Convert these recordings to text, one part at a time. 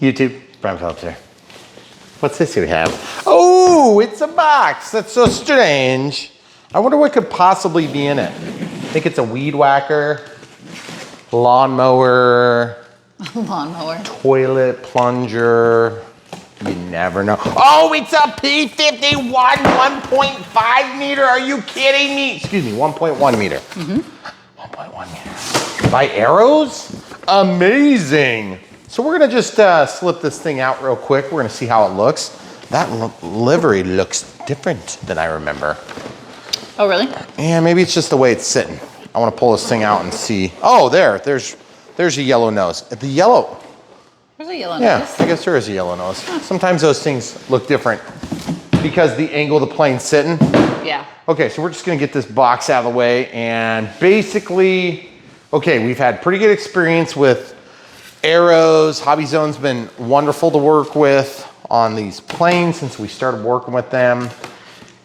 YouTube, Brian Phillips here. What's this we have? Oh, it's a box. That's so strange. I wonder what could possibly be in it. I think it's a weed whacker, lawnmower, toilet plunger. You never know. Oh, it's a P-51 1.5 meter. Are you kidding me? Excuse me, 1.1 meter. 1.1 meter. By Arrows? Amazing. So we're gonna just slip this thing out real quick. We're gonna see how it looks. That livery looks different than I remember. Oh, really? Yeah, maybe it's just the way it's sitting. I wanna pull this thing out and see. Oh, there's a yellow nose. The yellow. There's a yellow nose. Yeah, I guess there is a yellow nose. Sometimes those things look different because the angle the plane's sitting. Yeah. Okay, so we're just gonna get this box out of the way and basically, okay, we've had pretty good experience with Arrows. Hobby Zone's been wonderful to work with on these planes since we started working with them.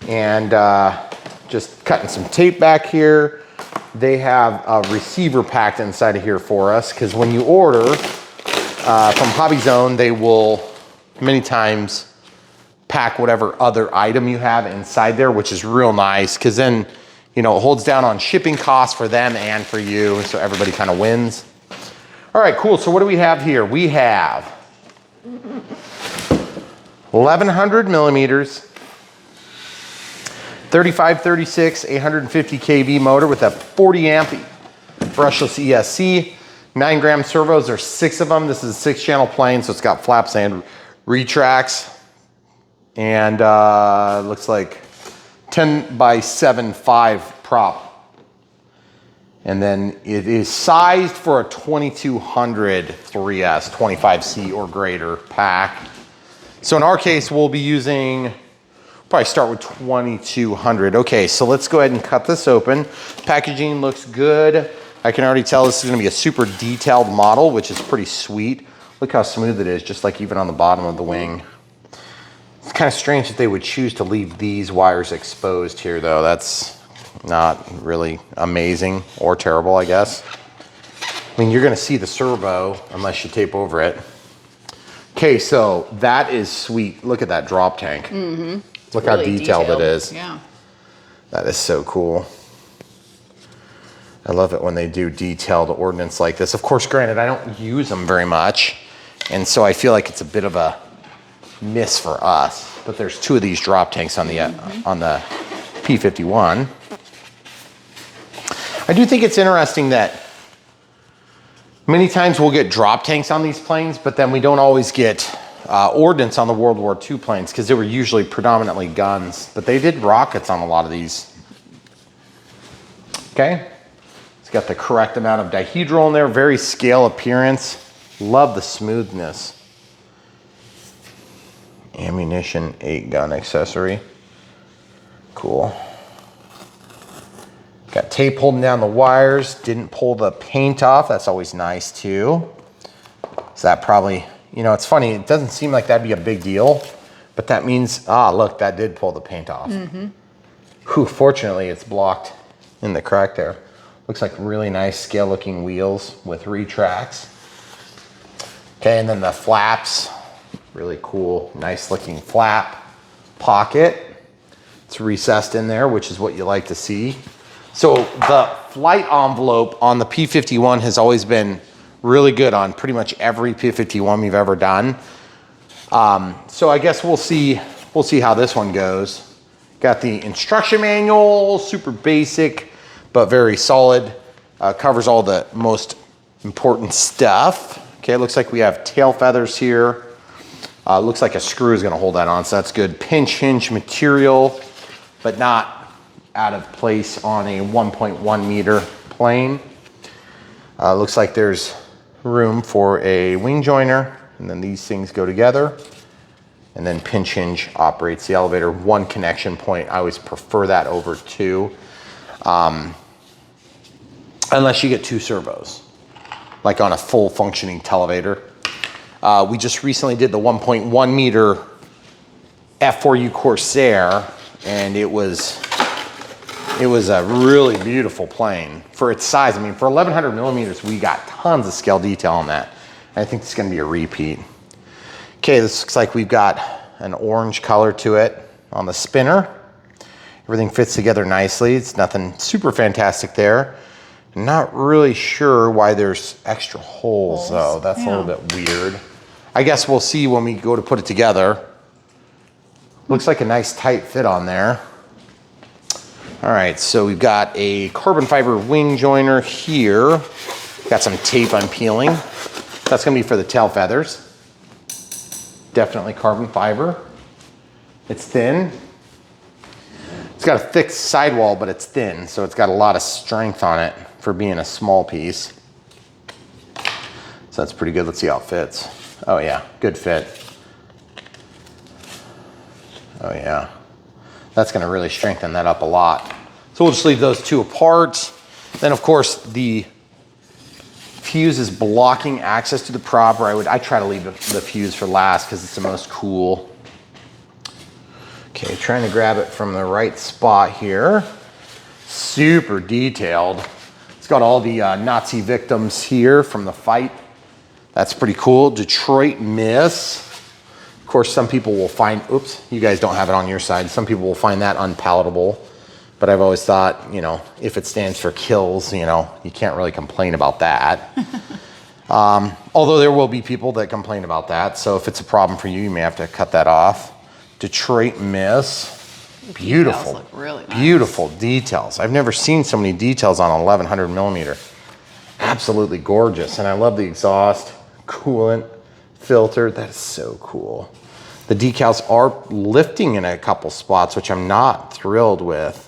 And just cutting some tape back here. They have a receiver packed inside of here for us because when you order from Hobby Zone, they will many times pack whatever other item you have inside there, which is real nice because then, you know, it holds down on shipping costs for them and for you, so everybody kind of wins. All right, cool. So what do we have here? We have 1100 millimeters, 3536 850 kV motor with a 40 amp brushless ESC, 9 gram servos. There's 6 of them. This is a 6-channel plane, so it's got flaps and retracts. And looks like 10 by 7.5 prop. And then it is sized for a 2200 3S 25C or greater pack. So in our case, we'll be using, probably start with 2200. Okay, so let's go ahead and cut this open. Packaging looks good. I can already tell this is gonna be a super detailed model, which is pretty sweet. Look how smooth it is, just like even on the bottom of the wing. It's kind of strange that they would choose to leave these wires exposed here though. That's not really amazing or terrible, I guess. I mean, you're gonna see the servo unless you tape over it. Okay, so that is sweet. Look at that drop tank. Look really how detailed it is. Yeah. That is so cool. I love it when they do detailed ordnance like this. Of course, granted, I don't use them very much, and so I feel like it's a bit of a miss for us. But there's 2 of these drop tanks on the P-51. I do think it's interesting that many times we'll get drop tanks on these planes, but then we don't always get ordnance on the World War II planes because they were usually predominantly guns, but they did rockets on a lot of these. Okay, it's got the correct amount of dihedral in there, very scale appearance. Love the smoothness. Ammunition 8-gun accessory. Cool. Got tape holding down the wires. Didn't pull the paint off. That's always nice too. So that probably, you know, it's funny. It doesn't seem like that'd be a big deal, but that means, look, that did pull the paint off. Whew, fortunately, it's blocked in the crack there. Looks like really nice scale looking wheels with retracts. Okay, and then the flaps, really cool, nice looking flap pocket. It's recessed in there, which is what you like to see. So the flight envelope on the P-51 has always been really good on pretty much every P-51 we've ever done. So I guess we'll see how this one goes. Got the instruction manual, super basic, but very solid. Covers all the most important stuff. Okay, it looks like we have tail feathers here. Looks like a screw is gonna hold that on, so that's good. Pinch hinge material, but not out of place on a 1.1 meter plane. Looks like there's room for a wing joiner, and then these things go together. And then pinch hinge operates the elevator. 1 connection point. I always prefer that over 2. Unless you get 2 servos, like on a full functioning televator. We just recently did the 1.1 meter F4U Corsair, and it was a really beautiful plane for its size. I mean, for 1100 millimeters, we got tons of scale detail on that. I think it's gonna be a repeat. Okay, this looks like we've got an orange color to it on the spinner. Everything fits together nicely. It's nothing super fantastic there. Not really sure why there's extra holes though. That's a little bit weird. I guess we'll see when we go to put it together. Looks like a nice tight fit on there. All right, so we've got a carbon fiber wing joiner here. Got some tape I'm peeling. That's gonna be for the tail feathers. Definitely carbon fiber. It's thin. It's got a thick sidewall, but it's thin, so it's got a lot of strength on it for being a small piece. So that's pretty good. Let's see how it fits. Oh yeah, good fit. Oh yeah. That's gonna really strengthen that up a lot. So we'll just leave those two apart. Then of course the fuse is blocking access to the prop, or I try to leave the fuse for last because it's the most cool. Okay, trying to grab it from the right spot here. Super detailed. It's got all the Nazi victims here from the fight. That's pretty cool. Detroit Miss. Of course, some people will find, oops, you guys don't have it on your side. Some people will find that unpalatable. But I've always thought, you know, if it stands for kills, you know, you can't really complain about that. Although there will be people that complain about that. So if it's a problem for you, you may have to cut that off. Detroit Miss. Beautiful. Look really nice. Beautiful details. I've never seen so many details on 1100 millimeter. Absolutely gorgeous. And I love the exhaust, coolant, filter. That is so cool. The decals are lifting in a couple spots, which I'm not thrilled with.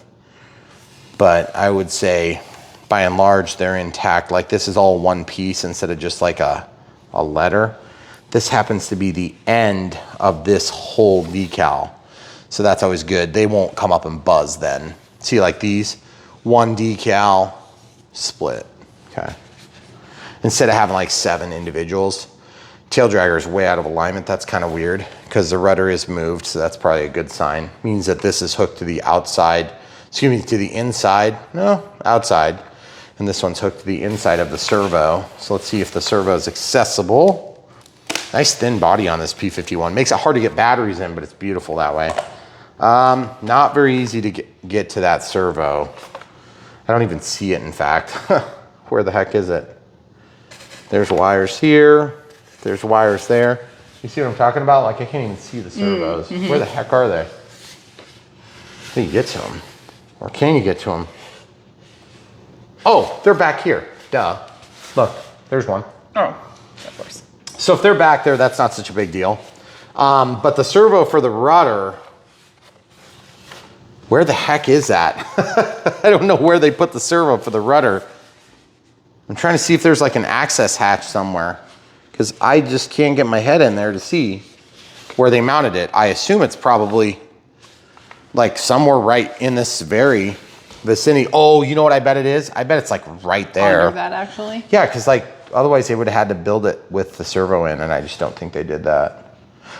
But I would say, by and large, they're intact. Like this is all one piece instead of just like a letter. This happens to be the end of this whole decal. So that's always good. They won't come up and buzz then. See, like these, one decal, split, okay. Instead of having like 7 individuals. Tail dragger is way out of alignment. That's kind of weird because the rudder is moved, so that's probably a good sign. Means that this is hooked to the outside, excuse me, to the inside, no, outside. And this one's hooked to the inside of the servo. So let's see if the servo is accessible. Nice thin body on this P-51. Makes it hard to get batteries in, but it's beautiful that way. Not very easy to get to that servo. I don't even see it, in fact. Where the heck is it? There's wires here. There's wires there. You see what I'm talking about? Like I can't even see the servos. Where the heck are they? How do you get to them? Or can you get to them? Oh, they're back here. Duh. Look, there's one. Oh, of course. So if they're back there, that's not such a big deal. But the servo for the rudder, where the heck is that? I don't know where they put the servo for the rudder. I'm trying to see if there's like an access hatch somewhere because I just can't get my head in there to see where they mounted it. I assume it's probably like somewhere right in this very vicinity. Oh, you know what I bet it is? I bet it's like right there. Under that actually? Yeah, because like otherwise they would have had to build it with the servo in, and I just don't think they did that.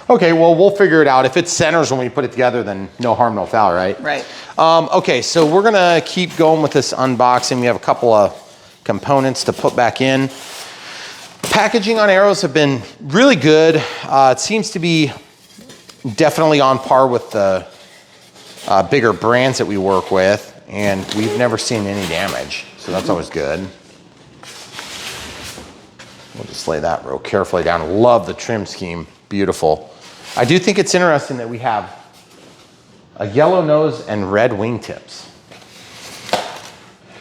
Okay, well, we'll figure it out. If it centers when we put it together, then no harm, no foul, right? Right. Okay, so we're gonna keep going with this unboxing. We have a couple of components to put back in. Packaging on arrows have been really good. It seems to be definitely on par with the bigger brands that we work with, and we've never seen any damage, so that's always good. We'll just lay that real carefully down. Love the trim scheme, beautiful. I do think it's interesting that we have a yellow nose and red wingtips.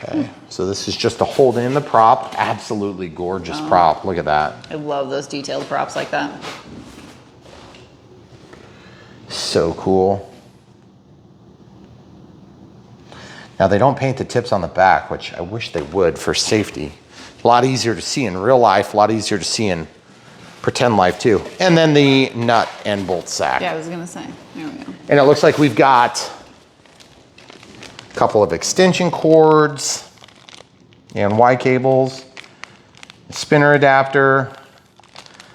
Okay, so this is just to hold in the prop. Absolutely gorgeous prop, look at that. I love those detailed props like that. So cool. Now they don't paint the tips on the back, which I wish they would for safety. A lot easier to see in real life, a lot easier to see in pretend life too. And then the nut and bolt sack. Yeah, I was gonna say, there we go. And it looks like we've got a couple of extension cords and Y cables, a spinner adapter,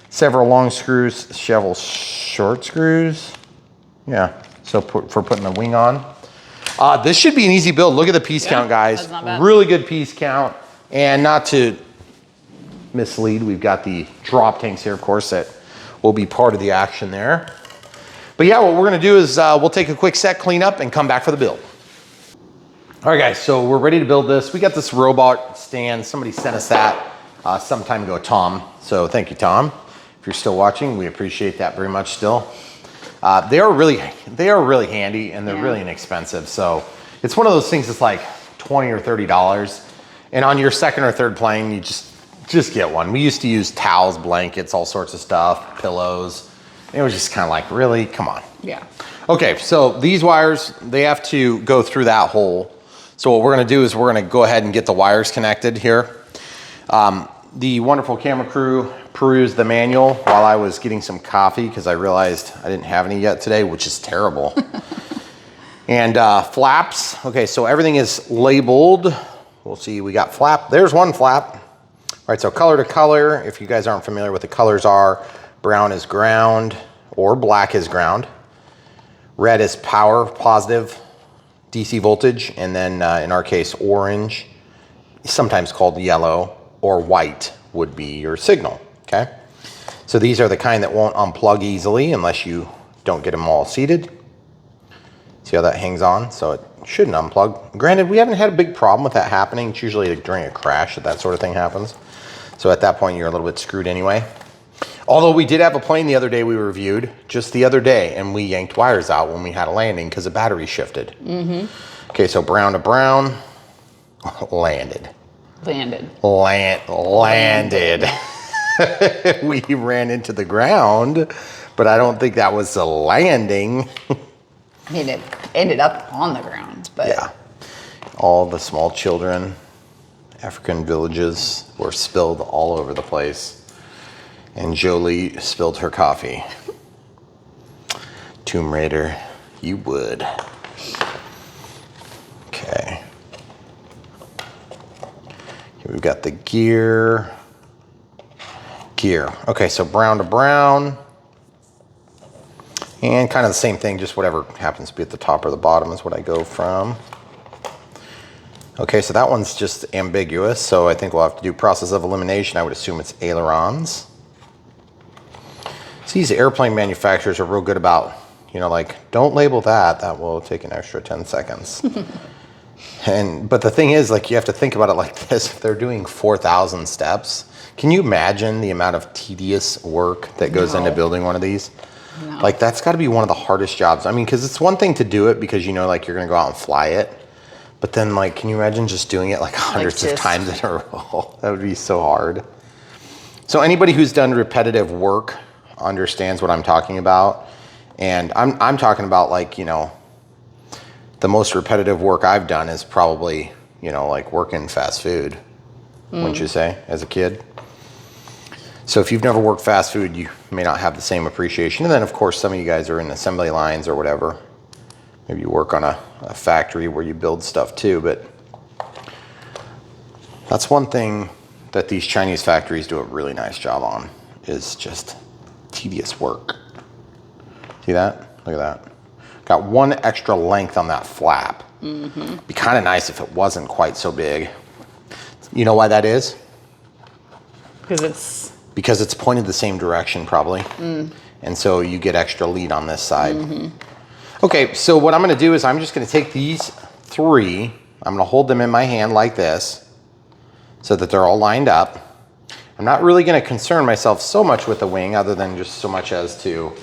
several long screws, several short screws. Yeah, so for putting the wing on. This should be an easy build. Look at the piece count, guys. That's not bad. Really good piece count. And not to mislead, we've got the drop tanks here, of course, that will be part of the action there. But yeah, what we're gonna do is we'll take a quick set, clean up, and come back for the build. All right, guys, so we're ready to build this. We got this robot stand. Somebody sent us that some time ago, Tom. So thank you, Tom. If you're still watching, we appreciate that very much still. They are really handy, and they're really inexpensive. So it's one of those things that's like $20 or $30. And on your second or third plane, you just get one. We used to use towels, blankets, all sorts of stuff, pillows. It was just kind of like, really, come on. Yeah. Okay, so these wires, they have to go through that hole. So what we're gonna do is we're gonna go ahead and get the wires connected here. The wonderful camera crew perused the manual while I was getting some coffee because I realized I didn't have any yet today, which is terrible. And flaps, okay, so everything is labeled. We'll see, we got flap, there's one flap. All right, so color to color, if you guys aren't familiar with the colors are, brown is ground or black is ground. Red is power, positive, DC voltage, and then in our case, orange, sometimes called yellow, or white would be your signal, okay? So these are the kind that won't unplug easily unless you don't get them all seated. See how that hangs on? So it shouldn't unplug. Granted, we haven't had a big problem with that happening. It's usually during a crash that sort of thing happens. So at that point, you're a little bit screwed anyway. Although we did have a plane the other day we reviewed, just the other day, and we yanked wires out when we had a landing because the battery shifted. Okay, so brown to brown, landed. Landed. We ran into the ground, but I don't think that was a landing. I mean, it ended up on the ground, but. Yeah. All the small children, African villages were spilled all over the place. And Jolie spilled her coffee. Tomb Raider, you would. Okay. Here we've got the gear. Okay, so brown to brown. And kind of the same thing, just whatever happens to be at the top or the bottom is what I go from. Okay, so that one's just ambiguous, so I think we'll have to do process of elimination. I would assume it's ailerons. So these airplane manufacturers are real good about, you know, like, don't label that. That will take an extra 10 seconds. But the thing is, like, you have to think about it like this. If they're doing 4,000 steps, can you imagine the amount of tedious work that goes into building one of these? No. Like, that's got to be one of the hardest jobs. I mean, because it's one thing to do it because you know, like, you're going to go out and fly it. But then, like, can you imagine just doing it like hundreds of times in a row? That would be so hard. So anybody who's done repetitive work understands what I'm talking about. And I'm talking about, like, you know, the most repetitive work I've done is probably, you know, like working fast food, wouldn't you say, as a kid? So if you've never worked fast food, you may not have the same appreciation. And then, of course, some of you guys are in assembly lines or whatever. Maybe you work on a factory where you build stuff too, but that's one thing that these Chinese factories do a really nice job on, is just tedious work. See that? Look at that. Got one extra length on that flap. Be kind of nice if it wasn't quite so big. You know why that is? Because it's pointed the same direction probably. And so you get extra lead on this side. Okay, so what I'm gonna do is I'm just gonna take these three, I'm gonna hold them in my hand like this so that they're all lined up. I'm not really gonna concern myself so much with the wing other than just so much as to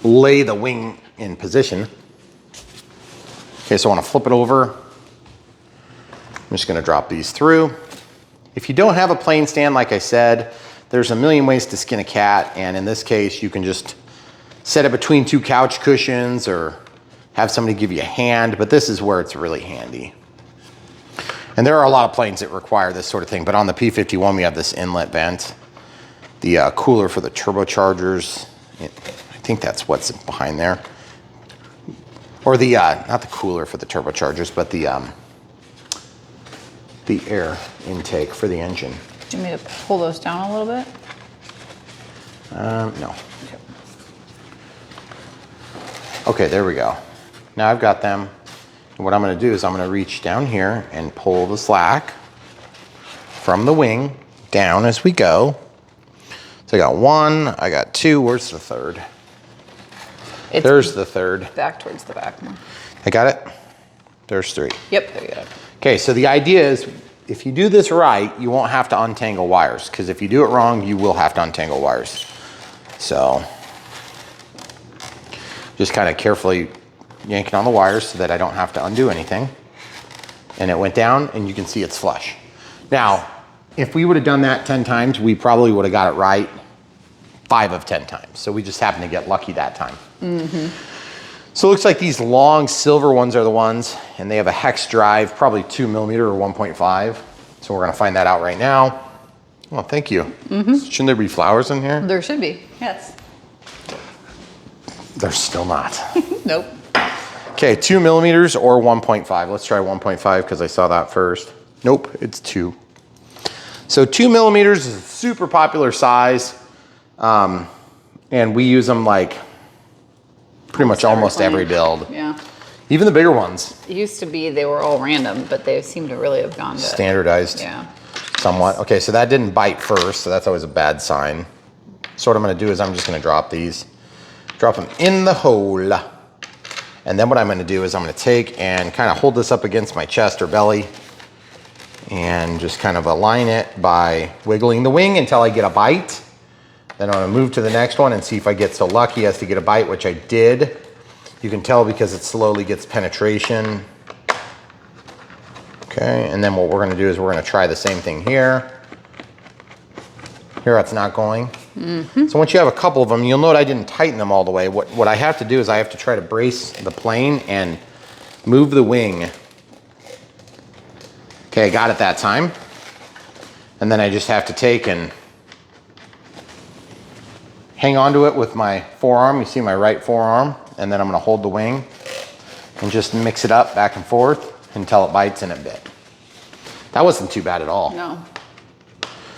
lay the wing in position. Okay, so I wanna flip it over. I'm just gonna drop these through. If you don't have a plane stand, like I said, there's a million ways to skin a cat, and in this case, you can just set it between two couch cushions or have somebody give you a hand, but this is where it's really handy. And there are a lot of planes that require this sort of thing, but on the P-51, we have this inlet vent, the cooler for the turbochargers. I think that's what's behind there. Or the, not the cooler for the turbochargers, but the air intake for the engine. Do you want me to pull those down a little bit? No. Okay, there we go. Now I've got them. And what I'm gonna do is I'm gonna reach down here and pull the slack from the wing down as we go. So I got 1, I got 2, where's the third? There's the third. Back towards the back more. I got it? There's 3. Yep, there you go. Okay, so the idea is if you do this right, you won't have to untangle wires, because if you do it wrong, you will have to untangle wires. So just kind of carefully yanking on the wires so that I don't have to undo anything. And it went down, and you can see it's flush. Now, if we would have done that 10 times, we probably would have got it right 5 of 10 times. So we just happened to get lucky that time. So it looks like these long silver ones are the ones, and they have a hex drive, probably 2mm or 1.5. So we're gonna find that out right now. Well, thank you. Shouldn't there be flowers in here? There should be, yes. There's still not. Nope. Okay, 2mm or 1.5. Let's try 1.5 because I saw that first. Nope, it's 2. So 2mm is a super popular size. And we use them like pretty much almost every build. Yeah. Even the bigger ones. It used to be they were all random, but they seem to really have gone to Standardized. Yeah. Somewhat. Okay, so that didn't bite first, so that's always a bad sign. So what I'm gonna do is I'm just gonna drop these. Drop them in the hole. And then what I'm gonna do is I'm gonna take and kind of hold this up against my chest or belly and just kind of align it by wiggling the wing until I get a bite. Then I'm gonna move to the next one and see if I get so lucky as to get a bite, which I did. You can tell because it slowly gets penetration. Okay, and then what we're gonna do is we're gonna try the same thing here. Here it's not going. So once you have a couple of them, you'll note I didn't tighten them all the way. What I have to do is I have to try to brace the plane and move the wing. Okay, I got it that time. And then I just have to take and hang onto it with my forearm. You see my right forearm. And then I'm gonna hold the wing and just mix it up back and forth until it bites and it bit. That wasn't too bad at all. No.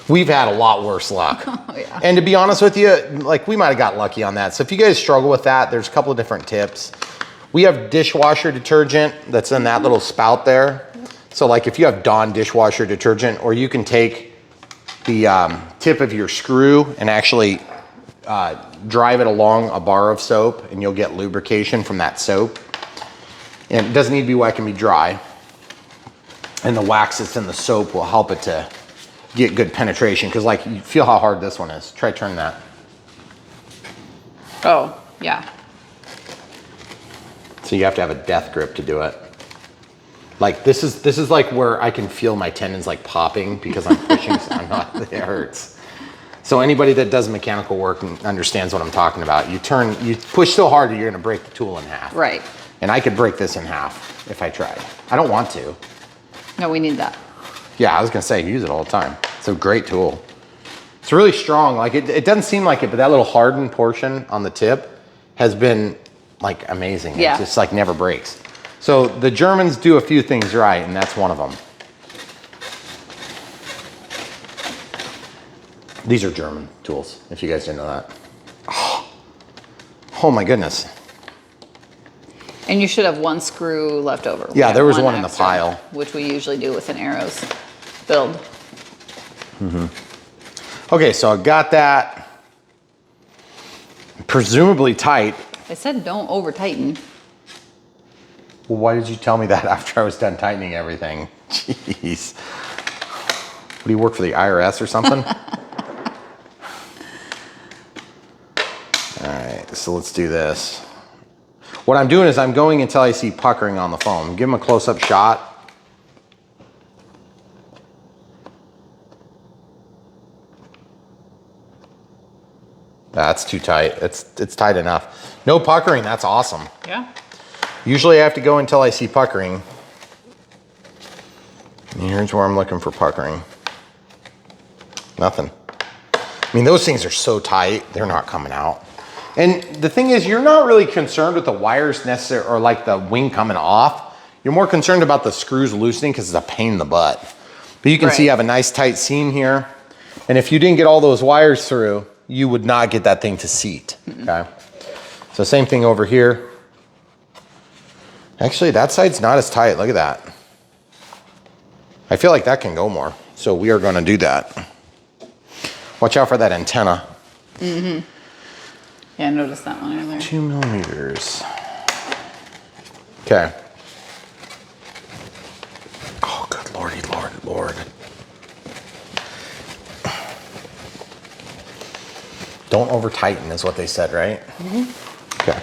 We've had a lot worse luck. Oh, yeah. And to be honest with you, like we might've got lucky on that. So if you guys struggle with that, there's a couple of different tips. We have dishwasher detergent that's in that little spout there. So like if you have Dawn dishwasher detergent, or you can take the tip of your screw and actually drive it along a bar of soap, and you'll get lubrication from that soap. And it doesn't need to be wet, it can be dry. And the wax that's in the soap will help it to get good penetration, because like you feel how hard this one is. Try turning that. Oh, yeah. So you have to have a death grip to do it. Like this is like where I can feel my tendons like popping because I'm pushing. I'm not, it hurts. So anybody that does mechanical work and understands what I'm talking about. You push so hard that you're gonna break the tool in half. Right. And I could break this in half if I tried. I don't want to. No, we need that. Yeah, I was gonna say, use it all the time. It's a great tool. It's really strong. Like it doesn't seem like it, but that little hardened portion on the tip has been like amazing. Yeah. It just like never breaks. So the Germans do a few things right, and that's one of them. These are German tools, if you guys didn't know that. Oh my goodness. And you should have one screw left over. We Yeah, have there was one in the extra, pile. which we usually do with an arrows build. Okay, so I got that presumably tight. I said don't over tighten. Well, why did you tell me that after I was done tightening everything? Jeez. What, do you work for the IRS or something? All right, so let's do this. What I'm doing is I'm going until I see puckering on the foam. Give him a close-up shot. That's too tight. It's tight enough. No puckering, that's awesome. Yeah. Usually I have to go until I see puckering. And here's where I'm looking for puckering. Nothing. I mean, those things are so tight, they're not coming out. And the thing is, you're not really concerned with the wires necessarily, or like the wing coming off. You're more concerned about the screws loosening because it's a pain in the butt. But you can see I have a nice tight seam here. And if you didn't get all those wires through, you would not get that thing to seat, okay? So same thing over here. Actually, that side's not as tight. Look at that. I feel like that can go more. So we are going to do that. Watch out for that antenna. Yeah, I noticed that one earlier. 2 millimeters. Okay. Oh, good lordy, Lord. Don't over tighten is what they said, right? Okay.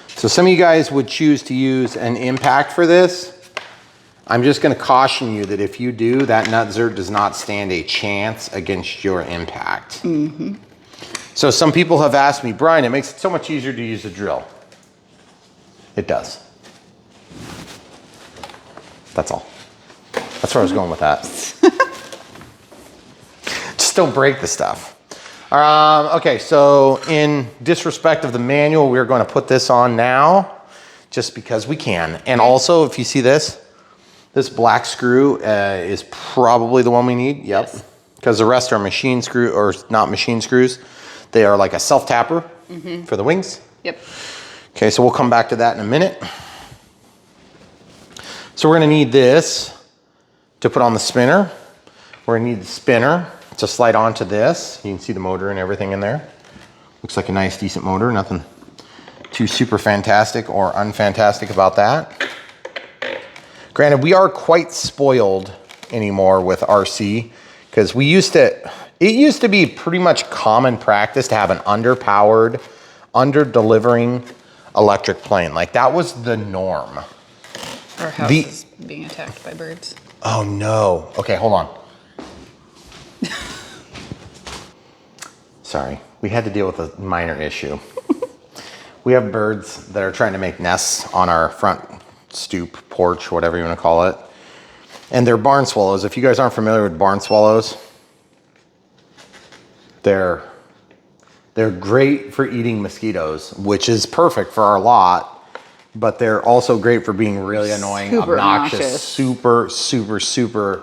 So some of you guys would choose to use an impact for this. I'm just going to caution you that if you do, that nutsert does not stand a chance against your impact. So some people have asked me, Brian, it makes it so much easier to use a drill. It does. That's all. That's where I was going with that. Just don't break the stuff. Okay, so in disrespect of the manual, we're going to put this on now just because we can. And also, if you see this black screw is probably the one we need. Yep. Because the rest are machine screw, or not machine screws. They are like a self-tapper for the wings. Yep. Okay, so we'll come back to that in a minute. So we're going to need this to put on the spinner. We're going to need the spinner to slide onto this. You can see the motor and everything in there. Looks like a nice, decent motor. Nothing too super fantastic or unfantastic about that. Granted, we are quite spoiled anymore with RC because it used to be pretty much common practice to have an underpowered, under-delivering electric plane. Like that was the norm. Our house is being attacked by birds. Oh no. Okay, hold on. Sorry, we had to deal with a minor issue. We have birds that are trying to make nests on our front stoop, porch, whatever you want to call it. And they're barn swallows. If you guys aren't familiar with barn swallows, they're great for eating mosquitoes, which is perfect for our lot, but they're also great for being really annoying, Super obnoxious, super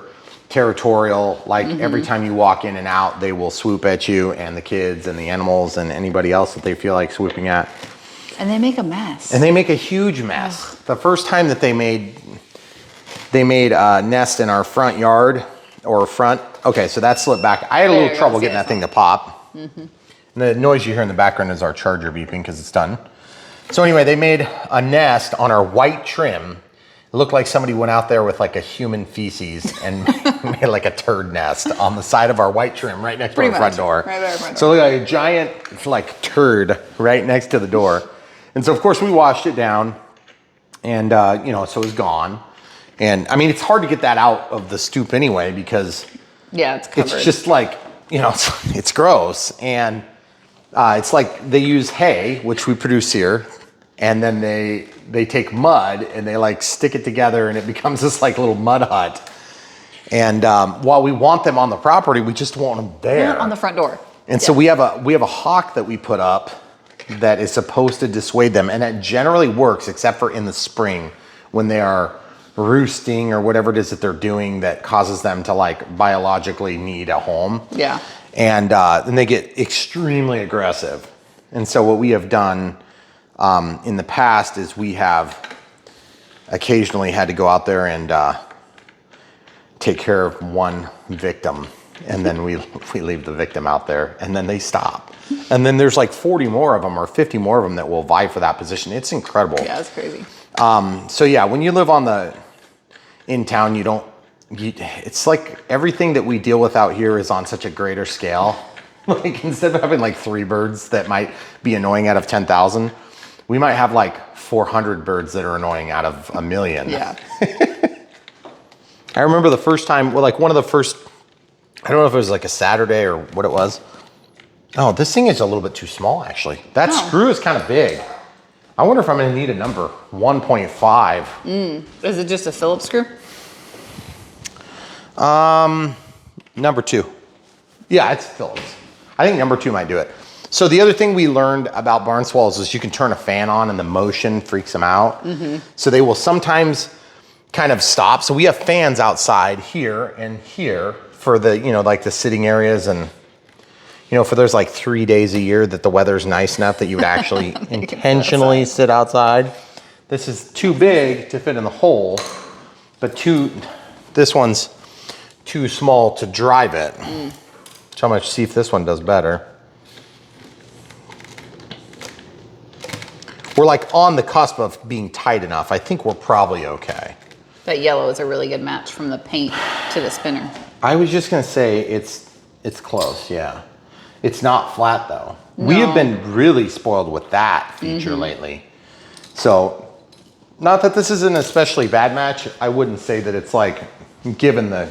territorial. Like every time you walk in and out, they will swoop at you and the kids and the animals and anybody else that they feel like swooping at. And they make a mess. And they make a huge mess. The first time that they made a nest in our front yard or front. Okay, so that slipped back. I had a little trouble getting that thing to pop. And the noise you hear in the background is our charger beeping because it's done. So anyway, they made a nest on our white trim. It looked like somebody went out there with like a human feces and made like a turd nest on the side of our white trim right next to our front door. Right by our front door. So it looked like a giant like turd right next to the door. And so of course we washed it down and so it was gone. And I mean, it's hard to get that out of the stoop anyway because it's covered. It's just like, it's gross. And it's like they use hay, which we produce here, and then they take mud and they like stick it together and it becomes this like little mud hut. And while we want them on the property, we just want them there. On the front door. And so we have a hawk that we put up that is supposed to dissuade them. And that generally works except for in the spring when they are roosting or whatever it is that they're doing that causes them to like biologically need a home. Yeah. And then they get extremely aggressive. And so what we have done in the past is we have occasionally had to go out there and take care of one victim. And then we leave the victim out there and then they stop. And then there's like 40 more of them or 50 more of them that will vie for that position. It's incredible. Yeah, it's crazy. So yeah, when you live in town, it's like everything that we deal with out here is on such a greater scale. Like instead of having like 3 birds that might be annoying out of 10,000, we might have like 400 birds that are annoying out of 1 million. Yeah. I remember the first time, one of the first, I don't know if it was like a Saturday or what it was. Oh, this thing is a little bit too small actually. That screw is kind of big. I wonder if I'm gonna need a number 1.5. Is it just a Phillips screw? Number 2. Yeah, it's Phillips. I think number 2 might do it. So the other thing we learned about barn swallows is you can turn a fan on and the motion freaks them out. So they will sometimes kind of stop. So we have fans outside here and here for the, like the sitting areas and, for there's like 3 days a year that the weather's nice enough that you would actually intentionally sit outside. This is too big to fit in the hole, but this one's too small to drive it. So I'm gonna see if this one does better. we're like on the cusp of being tight enough. I think we're probably okay. That yellow is a really good match from the paint to the spinner. I was just gonna say it's close, yeah. It's not flat though. No. We have been really spoiled with that feature lately. So, not that this is an especially bad match. I wouldn't say that it's like, given the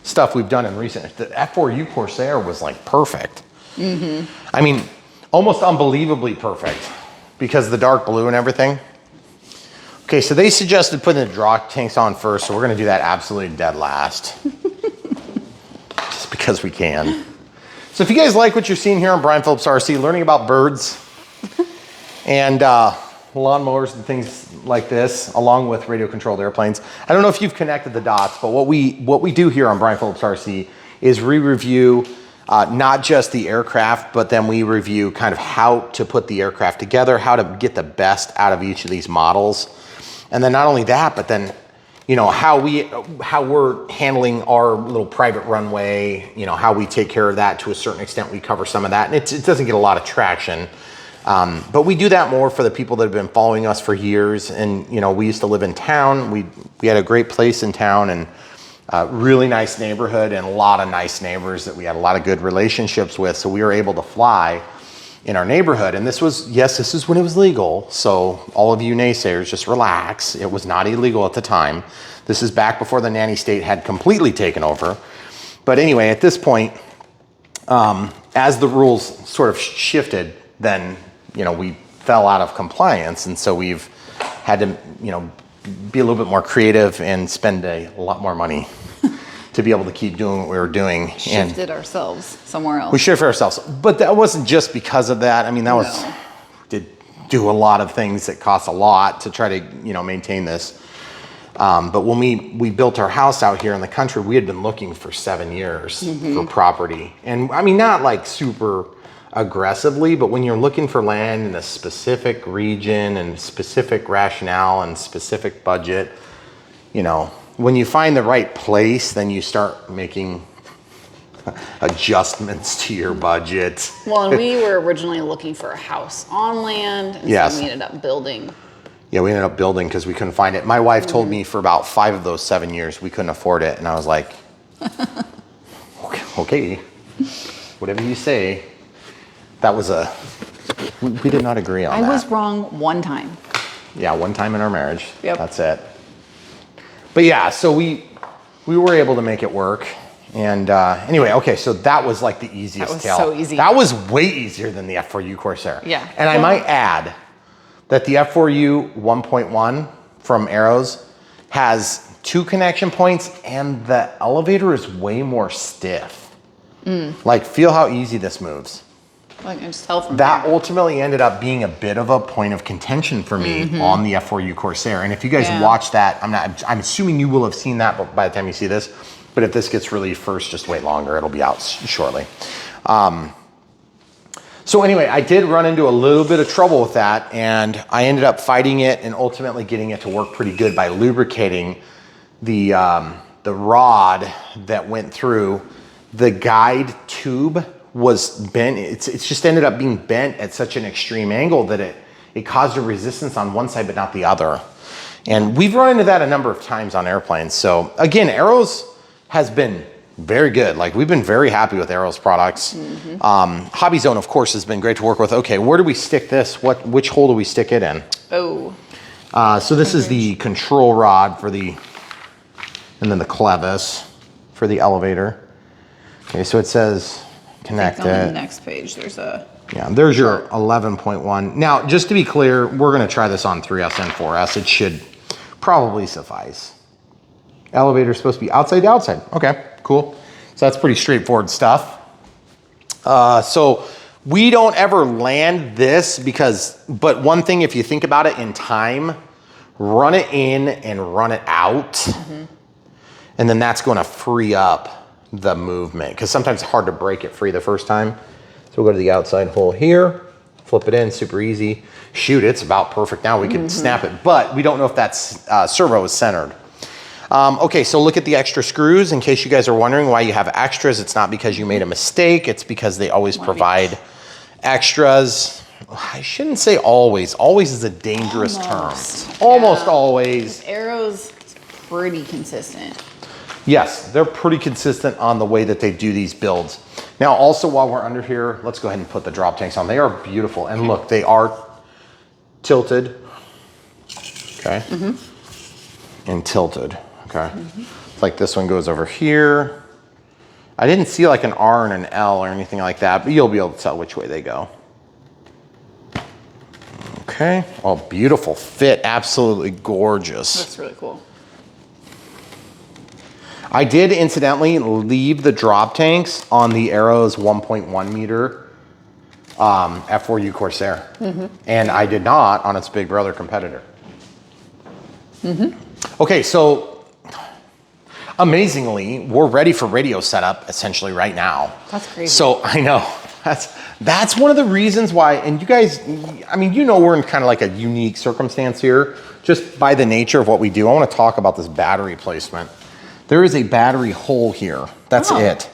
stuff we've done in recent, the F4U Corsair was like perfect. I mean, almost unbelievably perfect because of the dark blue and everything. Okay, so they suggested putting the draw tanks on first, so we're gonna do that absolutely dead last. Just because we can. So if you guys like what you're seeing here on Brian Phillips RC, learning about birds and lawnmowers and things like this, along with radio controlled airplanes. I don't know if you've connected the dots, but what we do here on Brian Phillips RC is we review not just the aircraft, but then we review kind of how to put the aircraft together, how to get the best out of each of these models. And then not only that, but then, you know, how we're handling our little private runway, you know, how we take care of that to a certain extent. We cover some of that, and it doesn't get a lot of traction. But we do that more for the people that have been following us for years. And, you know, we used to live in town. We had a great place in town and really nice neighborhood and a lot of nice neighbors that we had a lot of good relationships with. So we were able to fly in our neighborhood. And this was, yes, this is when it was legal. So all of you naysayers, just relax. It was not illegal at the time. This is back before the nanny state had completely taken over. But anyway, at this point, as the rules sort of shifted, then, you know, we fell out of compliance. And so we've had to, you know, be a little bit more creative and spend a lot more money to be able to keep doing what we were doing. Shifted ourselves somewhere else. We shifted ourselves. But that wasn't just because of that. I mean, that was, did do a lot of things that cost a lot to try to, you know, maintain this. But when we built our house out here in the country, we had been looking for 7 years for property. And I mean, not like super aggressively, but when you're looking for land in a specific region and specific rationale and specific budget, you know, when you find the right place, then you start making adjustments to your budget. Well, and we were originally looking for a house on land, and Yes. so we ended up building. Yeah, we ended up building because we couldn't find it. My wife told me for about 5 of those 7 years we couldn't afford it, and I was like, okay, whatever you say. That was we did not agree on that. I was wrong one time. Yeah, one time in our marriage. Yep. That's it. But yeah, so we were able to make it work. And anyway, okay, so that was like the easiest That was tail. so easy. That was way easier than the F4U Corsair. Yeah. And I might add that the F4U 1.1 from Arrows has 2 connection points and the elevator is way more stiff. Like, feel how easy this moves. I can just tell from That here. ultimately ended up being a bit of a point of contention for me on the F4U Corsair. And if you guys Yeah. watch that, I'm assuming you will have seen that by the time you see this. But if this gets released first, just wait longer. It'll be out shortly. So anyway, I did run into a little bit of trouble with that, and I ended up fighting it and ultimately getting it to work pretty good by lubricating the rod that went through. The guide tube was bent. It's just ended up being bent at such an extreme angle that it caused a resistance on one side but not the other. And we've run into that a number of times on airplanes. So again, Arrows has been very good. Like, we've been very happy with Arrows products. Hobby Zone, of course, has been great to work with. Okay, where do we stick this? Which hole do we stick it in? Oh. So this is the control rod for and then the clevis for the elevator. Okay, so it says connect On the it. next page, there's a. Yeah, there's your 11.1. Now, just to be clear, we're gonna try this on 3S and 4S. It should probably suffice. Elevator's supposed to be outside to outside. Okay, cool. So that's pretty straightforward stuff. So we don't ever land this but one thing, if you think about it in time, run it in and run it out. And then that's gonna free up the movement, because sometimes it's hard to break it free the first time. So we'll go to the outside hole here, flip it in, super easy. Shoot, it's about perfect now. We can snap it, but we don't know if that's servo is centered. Okay, so look at the extra screws. In case you guys are wondering why you have extras, it's not because you made a mistake. It's because they always provide extras. I shouldn't say always. Always is a dangerous term. Almost Always. Arrow's pretty consistent. Yes, they're pretty consistent on the way that they do these builds. Now, also while we're under here, let's go ahead and put the drop tanks on. They are beautiful. And look, they are tilted. Okay. And tilted. Okay. It's like this one goes over here. I didn't see like an R and an L or anything like that, but you'll be able to tell which way they go. Okay. Oh, beautiful fit. Absolutely gorgeous. That's really cool. I did incidentally leave the drop tanks on the Arrow's 1.1 meter F4U Corsair. And I did not on its big brother competitor. Okay, so amazingly, we're ready for radio setup essentially right now. That's crazy. So I know, that's one of the reasons why, and you guys, I mean, you know, we're in kind of like a unique circumstance here, just by the nature of what we do. I want to talk about this battery placement. There is a battery hole here. That's it.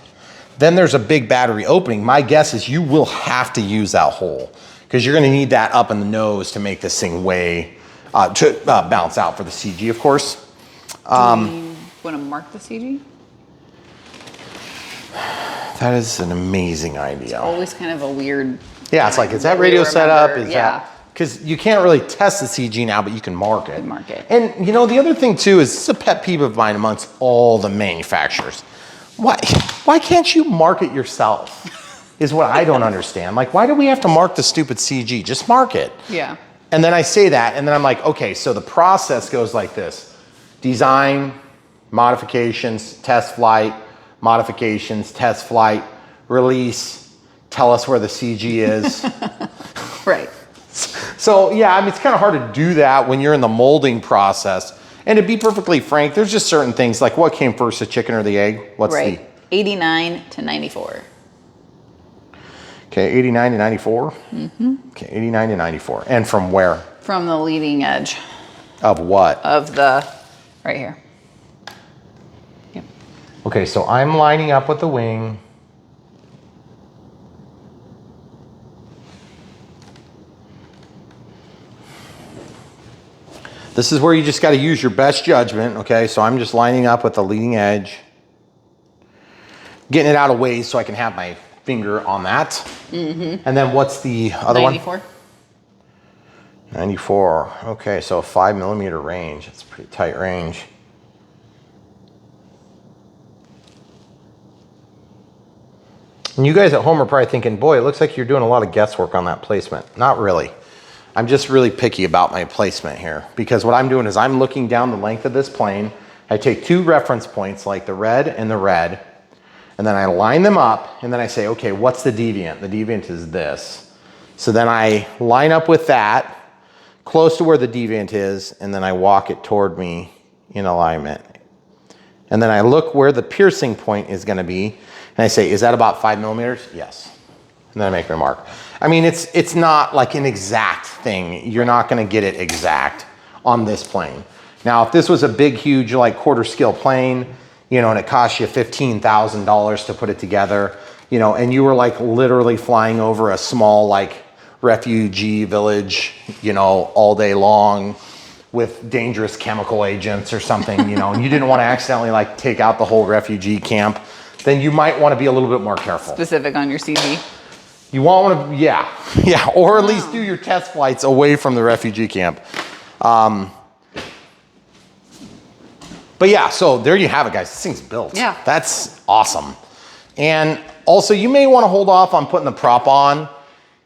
Then there's a big battery opening. My guess is you will have to use that hole because you're going to need that up in the nose to make this thing balance out for the CG, of course. Do you want to mark the CG? That is an amazing idea. Always kind of a weird. Yeah, it's like, is that radio setup? Is yeah. that? Because you can't really test the CG now, but you can mark it. Mark it. And you know, the other thing too is, this is a pet peeve of mine amongst all the manufacturers. Why can't you mark it yourself? Is what I don't understand. Like, why do we have to mark the stupid CG? Just mark it. Yeah. And then I say that, and then I'm like, okay, so the process goes like this: design, modifications, test flight, modifications, test flight, release, tell us where the CG is. Right. So yeah, I mean, it's kind of hard to do that when you're in the molding process. And to be perfectly frank, there's just certain things like, what came first, the chicken or the egg? What's right. 89 to 94. Okay, 89 to 94? Okay, 89 to 94. And from where? From the leading edge. Of what? Of the, right here. Yep. Okay, so I'm lining up with the wing. This is where you just got to use your best judgment, okay? So I'm just lining up with the leading edge, getting it out of ways so I can have my finger on that. And then what's the other 94. one? 94. Okay, so a 5mm range. It's a pretty tight range. And you guys at home are probably thinking, boy, it looks like you're doing a lot of guesswork on that placement. Not really. I'm just really picky about my placement here, because what I'm doing is I'm looking down the length of this plane. I take two reference points, like the red and the red, and then I line them up, and then I say, okay, what's the deviant? The deviant is this. So then I line up with that, close to where the deviant is, and then I walk it toward me in alignment. And then I look where the piercing point is gonna be, and I say, is that about 5mm? Yes. And then I make my mark. I mean, it's not like an exact thing. You're not gonna get it exact on this plane. Now, if this was a big, huge, like quarter scale plane, you know, and it cost you $15,000 to put it together, you know, and you were like literally flying over a small like refugee village, you know, all day long with dangerous chemical agents or something, you know, and you didn't want to accidentally like take out the whole refugee camp, then you might want to be a little bit more careful. Specific on your CV. You want to, yeah, or at least do your test flights away from the refugee camp. But yeah, so there you have it, guys. This thing's built. Yeah. That's awesome. And also, you may want to hold off on putting the prop on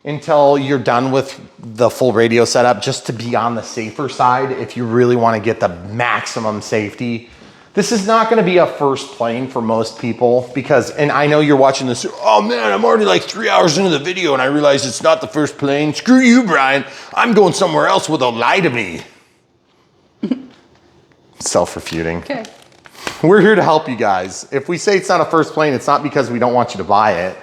until you're done with the full radio setup, just to be on the safer side if you really want to get the maximum safety. This is not going to be a first plane for most people because, and I know you're watching this, oh man, I'm already like 3 hours into the video and I realize it's not the first plane. Screw you, Brian. I'm going somewhere else where they'll lie to me. Self-refuting. Okay. We're here to help you guys. If we say it's not a first plane, it's not because we don't want you to buy it.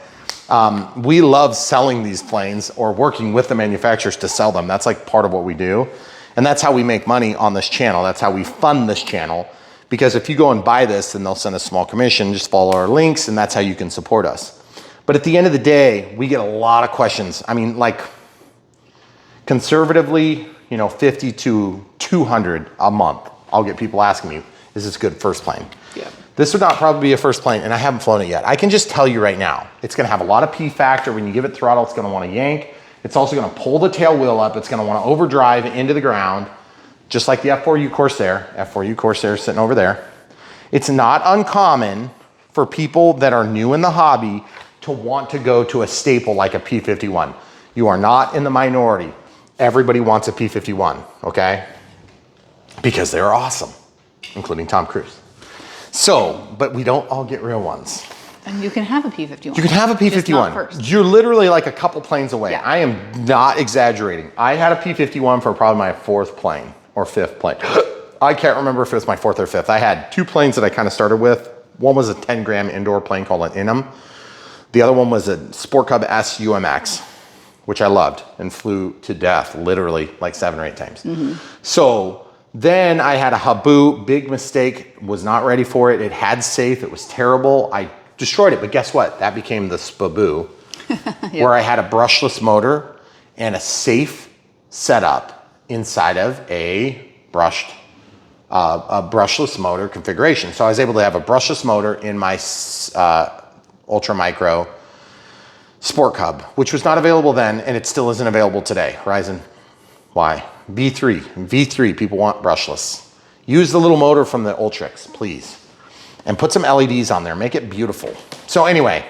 We love selling these planes or working with the manufacturers to sell them. That's like part of what we do. And that's how we make money on this channel. That's how we fund this channel. Because if you go and buy this, then they'll send a small commission. Just follow our links and that's how you can support us. But at the end of the day, we get a lot of questions. I mean, like Conservatively, you know, 50 to 200 a month. I'll get people asking me, is this a good first plane? Yeah. This would not probably be a first plane, and I haven't flown it yet. I can just tell you right now, it's gonna have a lot of P factor. When you give it throttle, it's gonna wanna yank. It's also gonna pull the tail wheel up. It's gonna wanna overdrive into the ground, just like the F4U Corsair. F4U Corsair sitting over there. It's not uncommon for people that are new in the hobby to want to go to a staple like a P-51. You are not in the minority. Everybody wants a P-51, okay? Because they're awesome, including Tom Cruise. So, but we don't all get real ones. And you can have a P-51. You can have a P-51. Just not first. You're literally like a couple planes away. Yeah. I am not exaggerating. I had a P-51 for probably my 4th plane or 5th plane. I can't remember if it was my 4th or 5th. I had 2 planes that I kind of started with. One was a 10-gram indoor plane called an Inum. The other one was a Sport Cub S UMX, which I loved and flew to death, literally like 7 or 8 times. So then I had a Habu, big mistake, was not ready for it. It had safe, it was terrible. I destroyed it, but guess what? That became the Spaboo, where I had a brushless motor and a safe setup inside of a brushless motor configuration. So I was able to have a brushless motor in my Ultra Micro Sport Cub, which was not available then, and it still isn't available today. Horizon Y. V3, people want brushless. Use the little motor from the Ultrix, please. And put some LEDs on there, make it beautiful. So anyway,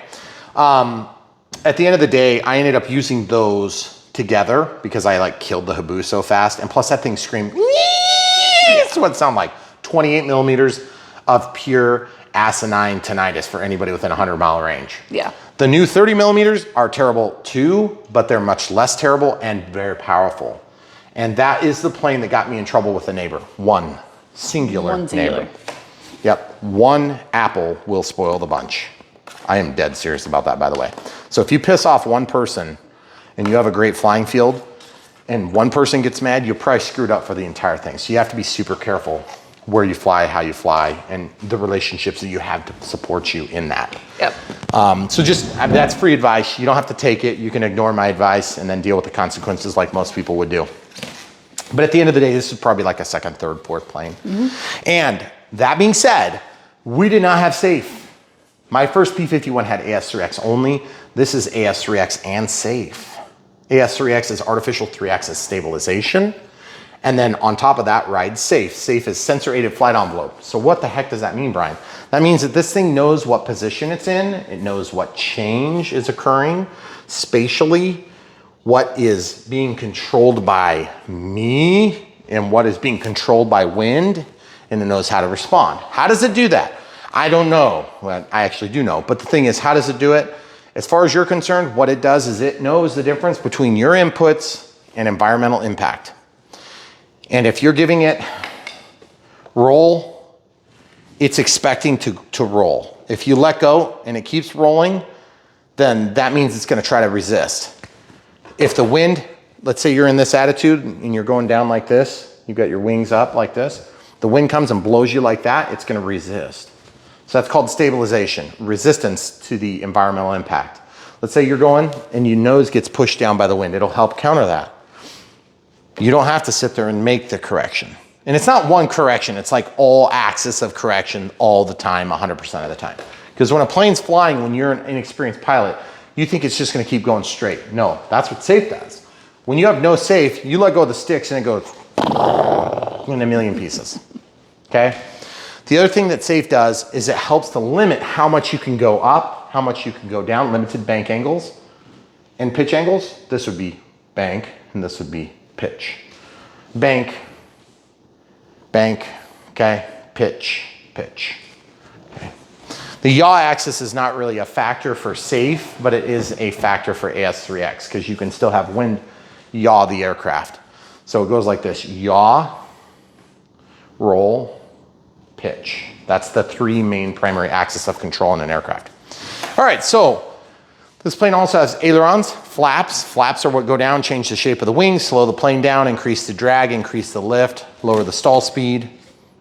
at the end of the day, I ended up using those together because I like killed the Habu so fast. And plus that thing screamed, that's what it sounded like. 28 millimeters of pure asinine tinnitus for anybody within a 100-mile range. Yeah. The new 30 millimeters are terrible too, but they're much less terrible and very powerful. And that is the plane that got me in trouble with a neighbor. One singular neighbor. Yep, one apple will spoil the bunch. I am dead serious about that, by the way. So if you piss off one person and you have a great flying field and one person gets mad, you're probably screwed up for the entire thing. So you have to be super careful where you fly, how you fly, and the relationships that you have to support you in that. Yep. So just, that's free advice. You don't have to take it. You can ignore my advice and then deal with the consequences like most people would do. But at the end of the day, this is probably like a 2nd, 3rd, 4th plane. And that being said, we did not have safe. My first P-51 had AS3X only. This is AS3X and safe. AS3X is artificial 3-axis stabilization. And then on top of that, ride safe. Safe is sensor-aided flight envelope. So what the heck does that mean, Brian? That means that this thing knows what position it's in. It knows what change is occurring spatially, what is being controlled by me, and what is being controlled by wind, and it knows how to respond. How does it do that? I don't know. Well, I actually do know. But the thing is, how does it do it? As far as you're concerned, what it does is it knows the difference between your inputs and environmental impact. And if you're giving it roll, it's expecting to roll. If you let go and it keeps rolling, then that means it's gonna try to resist. If the wind, let's say you're in this attitude and you're going down like this, you've got your wings up like this, the wind comes and blows you like that, it's gonna resist. So that's called stabilization, resistance to the environmental impact. Let's say you're going and your nose gets pushed down by the wind, it'll help counter that. You don't have to sit there and make the correction. And it's not one correction, it's like all axis of correction all the time, 100% of the time. Because when a plane's flying, when you're an inexperienced pilot, you think it's just gonna keep going straight. No, that's what safe does. When you have no safe, you let go of the sticks and it goes in a million pieces, okay? The other thing that safe does is it helps to limit how much you can go up, how much you can go down, limited bank angles and pitch angles. This would be bank and this would be pitch. Bank, bank, okay, pitch, pitch. Okay. The yaw axis is not really a factor for safe, but it is a factor for AS3X because you can still have wind yaw the aircraft. So it goes like this, yaw, roll, pitch. That's the 3 main primary axis of control in an aircraft. All right, so this plane also has ailerons, flaps. Flaps are what go down, change the shape of the wings, slow the plane down, increase the drag, increase the lift, lower the stall speed,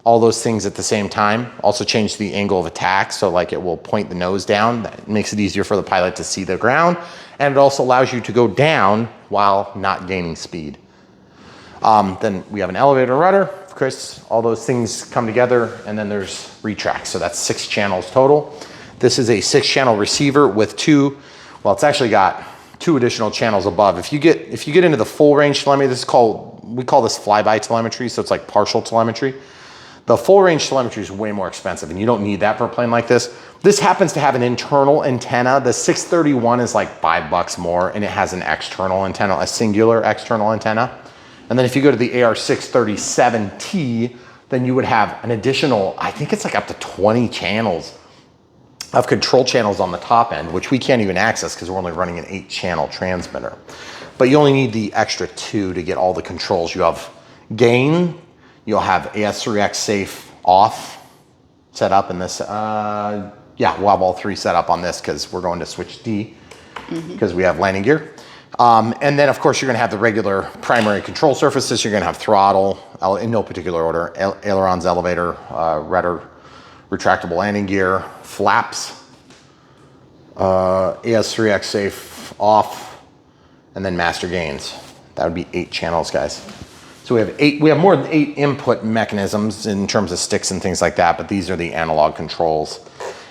all those things at the same time. Also change the angle of attack, so like it will point the nose down. That makes it easier for the pilot to see the ground. And it also allows you to go down while not gaining speed. Then we have an elevator rudder, of course, all those things come together, and then there's retracts. So that's 6 channels total. This is a 6-channel receiver with 2, well, it's actually got 2 additional channels above. If you get into the full range telemetry, we call this flyby telemetry, so it's like partial telemetry. The full range telemetry is way more expensive, and you don't need that for a plane like this. This happens to have an internal antenna. The 631 is like $5 more, and it has an external antenna, a singular external antenna. And then if you go to the AR637T, then you would have an additional, I think it's like up to 20 channels of control channels on the top end, which we can't even access because we're only running an 8-channel transmitter. But you only need the extra 2 to get all the controls. You have gain, you'll have AS3X safe off set up in this. Yeah, we'll have all 3 set up on this because we're going to switch D because we have landing gear. And then of course you're gonna have the regular primary control surfaces. You're gonna have throttle, in no particular order, ailerons, elevator, rudder, retractable landing gear, flaps, AS3X safe off, and then master gains. That would be 8 channels, guys. So we have more than 8 input mechanisms in terms of sticks and things like that, but these are the analog controls.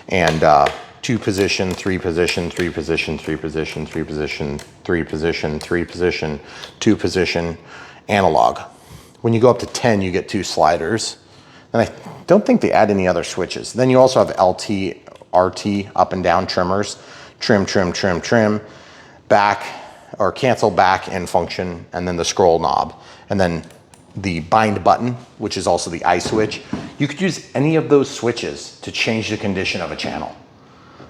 And 2 position, 3 position, 3 position, 3 position, 3 position, 3 position, 3 position, 2 position, analog. When you go up to 10, you get 2 sliders. And I don't think they add any other switches. Then you also have LT, RT, up and down trimmers, trim, trim, trim, trim, back, or cancel back and function, and then the scroll knob. And then the bind button, which is also the I switch. You could use any of those switches to change the condition of a channel.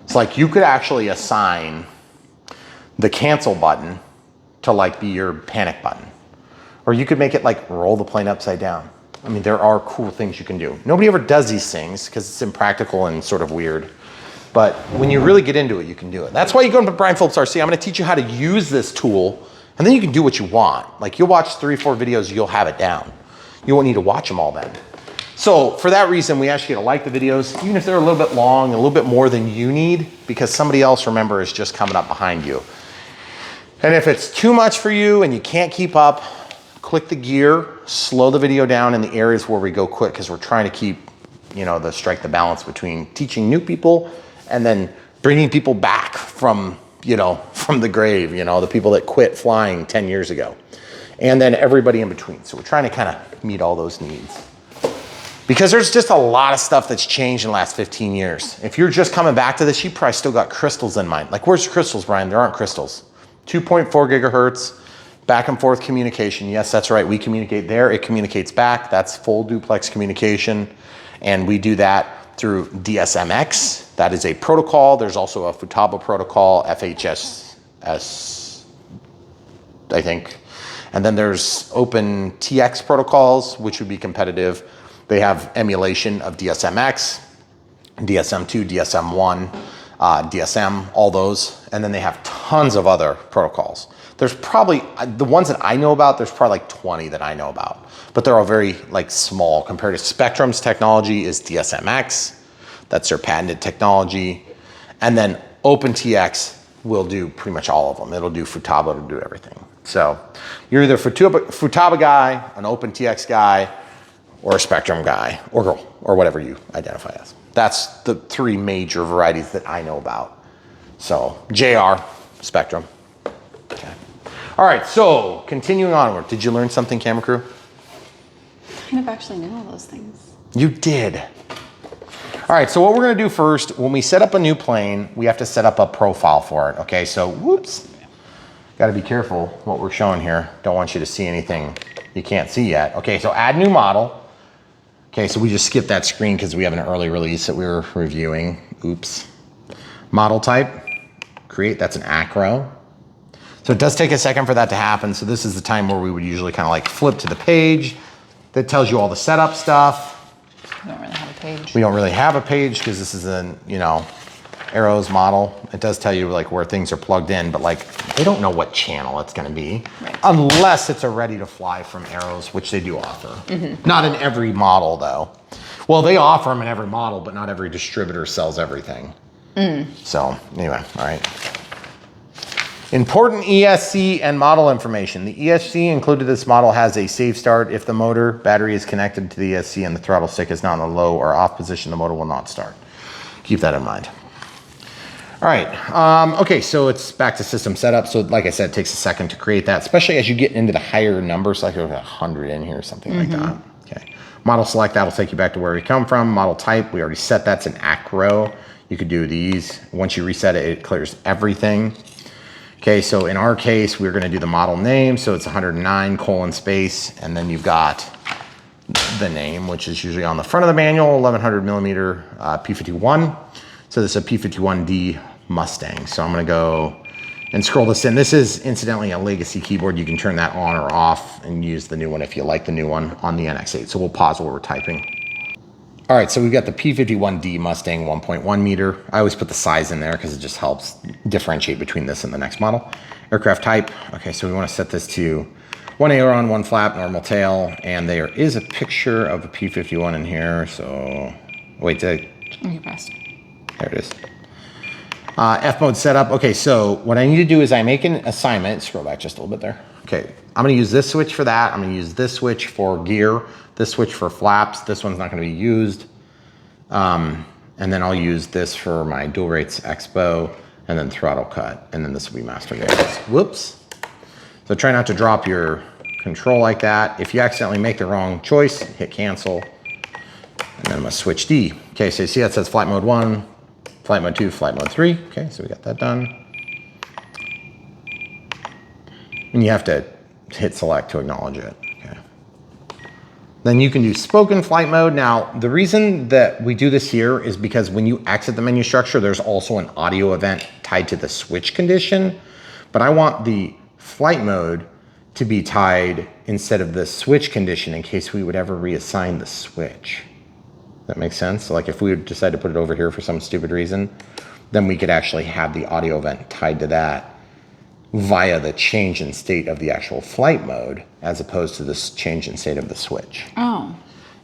It's like you could actually assign the cancel button to like be your panic button. Or you could make it like roll the plane upside down. I mean, there are cool things you can do. Nobody ever does these things because it's impractical and sort of weird. But when you really get into it, you can do it. That's why you go to Brian Phillips RC. I'm gonna teach you how to use this tool, and then you can do what you want. Like you'll watch 3 or 4 videos, you'll have it down. You won't need to watch them all then. So for that reason, we ask you to like the videos, even if they're a little bit long, a little bit more than you need, because somebody else, remember, is just coming up behind you. And if it's too much for you and you can't keep up, click the gear, slow the video down in the areas where we go quick, because we're trying to keep, strike the balance between teaching new people and then bringing people back from the grave, the people that quit flying 10 years ago. And then everybody in between. So we're trying to kind of meet all those needs. Because there's just a lot of stuff that's changed in the last 15 years. If you're just coming back to this, you probably still got crystals in mind. Like, where's the crystals, Brian? There aren't crystals. 2.4 gigahertz, back and forth communication. Yes, that's right. We communicate there. It communicates back. That's full duplex communication. And we do that through DSMX. That is a protocol. There's also a Futaba protocol, FHSS, I think. And then there's open TX protocols, which would be competitive. They have emulation of DSMX, DSM2, DSM1, DSM, all those. And then they have tons of other protocols. There's probably, the ones that I know about, there's probably like 20 that I know about. But they're all very small compared to Spectrum's technology is DSMX. That's their patented technology. And then OpenTX will do pretty much all of them. It'll do Futaba, it'll do everything. So you're either a Futaba guy, an OpenTX guy, or a Spectrum guy, or girl, or whatever you identify as. That's the 3 major varieties that I know about. So JR, Spectrum. Okay. All right, so continuing onward. Did you learn something, camera crew? I kind of actually know all those things. You did. All right, so what we're gonna do first, when we set up a new plane, we have to set up a profile for it, okay? So, whoops. Gotta be careful what we're showing here. Don't want you to see anything you can't see yet. Okay, so add new model. Okay, so we just skipped that screen because we have an early release that we were reviewing. Oops. Model type, create, that's an acro. So it does take a second for that to happen. So this is the time where we would usually kind of like flip to the page that tells you all the setup stuff. We don't really have a page. We don't really have a page because this is an, Arrows model. It does tell you like where things are plugged in, but like they don't know what channel it's gonna be. Right. Unless it's a ready to fly from Arrows, which they do offer. Mm-hmm. Not in every model though. Well, they offer them in every model, but not every distributor sells everything. So anyway, all right. Important ESC and model information. The ESC included this model has a safe start. If the motor battery is connected to the ESC and the throttle stick is not in the low or off position, the motor will not start. Keep that in mind. All right, okay, so it's back to system setup. So like I said, it takes a second to create that, especially as you get into the higher numbers, like 100 in here, something like that. Okay, model select, that'll take you back to where we come from. Model type, we already set that's an acro. You could do these. Once you reset it, it clears everything. Okay, so in our case, we're gonna do the model name. So it's 109 colon space, and then you've got the name, which is usually on the front of the manual, 1100 millimeter P-51. So this is a P-51D Mustang. So I'm gonna go and scroll this in. This is incidentally a legacy keyboard. You can turn that on or off and use the new one if you like the new one on the NX8. So we'll pause while we're typing. All right, so we've got the P-51D Mustang 1.1 meter. I always put the size in there because it just helps differentiate between this and the next model. Aircraft type, okay, so we wanna set this to one aileron, one flap, normal tail, and there is a picture of a P-51 in here, so wait till... You pressed. There it is. F mode setup. Okay, so what I need to do is I make an assignment. Scroll back just a little bit there. Okay, I'm gonna use this switch for that. I'm gonna use this switch for gear, this switch for flaps. This one's not gonna be used. And then I'll use this for my dual rates expo, and then throttle cut, and then this will be master variables. Whoops. So try not to drop your control like that. If you accidentally make the wrong choice, hit cancel, and then I'm gonna switch D. Okay, so you see that says flight mode 1, flight mode 2, flight mode 3. Okay, so we got that done. And you have to hit select to acknowledge it. Okay. Then you can do spoken flight mode. Now, the reason that we do this here is because when you exit the menu structure, there's also an audio event tied to the switch condition. But I want the flight mode to be tied instead of the switch condition in case we would ever reassign the switch. That makes sense? So like if we would decide to put it over here for some stupid reason, then we could actually have the audio event tied to that via the change in state of the actual flight mode as opposed to this change in state of the switch. Oh.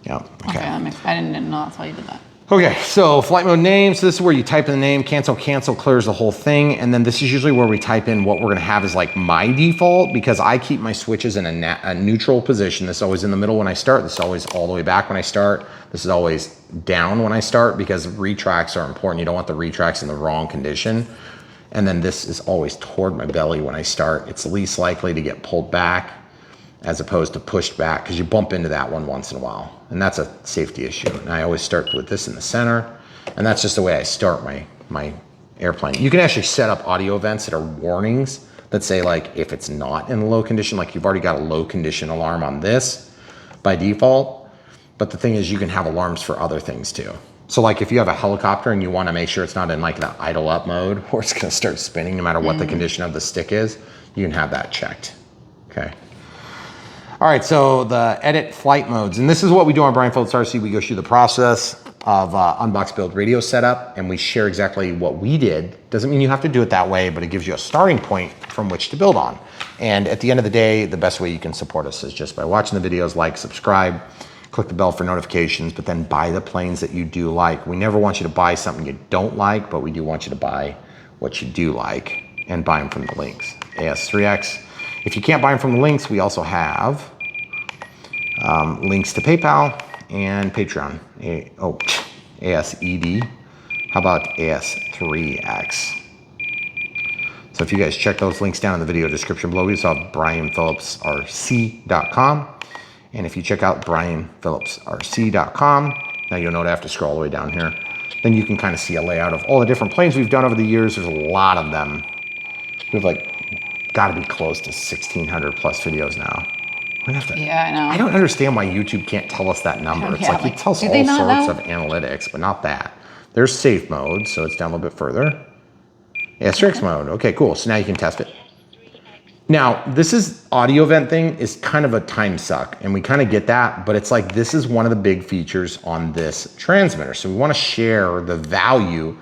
Yeah, Okay, that makes, I didn't know that's how you did that. Okay, so flight mode name. So this is where you type in the name, cancel clears the whole thing. And then this is usually where we type in what we're gonna have as like my default, because I keep my switches in a neutral position. This is always in the middle when I start. This is always all the way back when I start. This is always down when I start because retracts are important. You don't want the retracts in the wrong condition. And then this is always toward my belly when I start. It's least likely to get pulled back as opposed to pushed back because you bump into that one once in a while. And that's a safety issue. And I always start with this in the center. And that's just the way I start my airplane. You can actually set up audio events that are warnings that say like, if it's not in low condition, like you've already got a low condition alarm on this by default. But the thing is you can have alarms for other things too. So like if you have a helicopter and you want to make sure it's not in like the idle up mode where it's gonna start spinning no matter what the condition of the stick is, you can have that checked, okay? All right, so the edit flight modes, and this is what we do on Brian Phillips RC. We go through the process of unbox build radio setup, and we share exactly what we did. Doesn't mean you have to do it that way, but it gives you a starting point from which to build on. And at the end of the day, the best way you can support us is just by watching the videos, like, subscribe, click the bell for notifications, but then buy the planes that you do like. We never want you to buy something you don't like, but we do want you to buy what you do like and buy them from the links. AS3X. If you can't buy them from the links, we also have links to PayPal and Patreon. ASED. How about AS3X? So if you guys check those links down in the video description below, we also have brianphillipsrc.com. And if you check out brianphillipsrc.com, now you'll know to have to scroll all the way down here. Then you can kind of see a layout of all the different planes we've done over the years. There's a lot of them. We've like got to be close to 1,600 plus videos now. We're gonna have to, yeah, I know. I don't understand why YouTube can't tell us that number. It's like it tells all sorts of analytics, but not that. There's safe mode, so it's down a little bit further. Yeah, strict mode. Okay, cool. So now you can test it. Now, this is audio event thing is kind of a time suck, and we kind of get that, but it's like this is one of the big features on this transmitter. So we want to share the value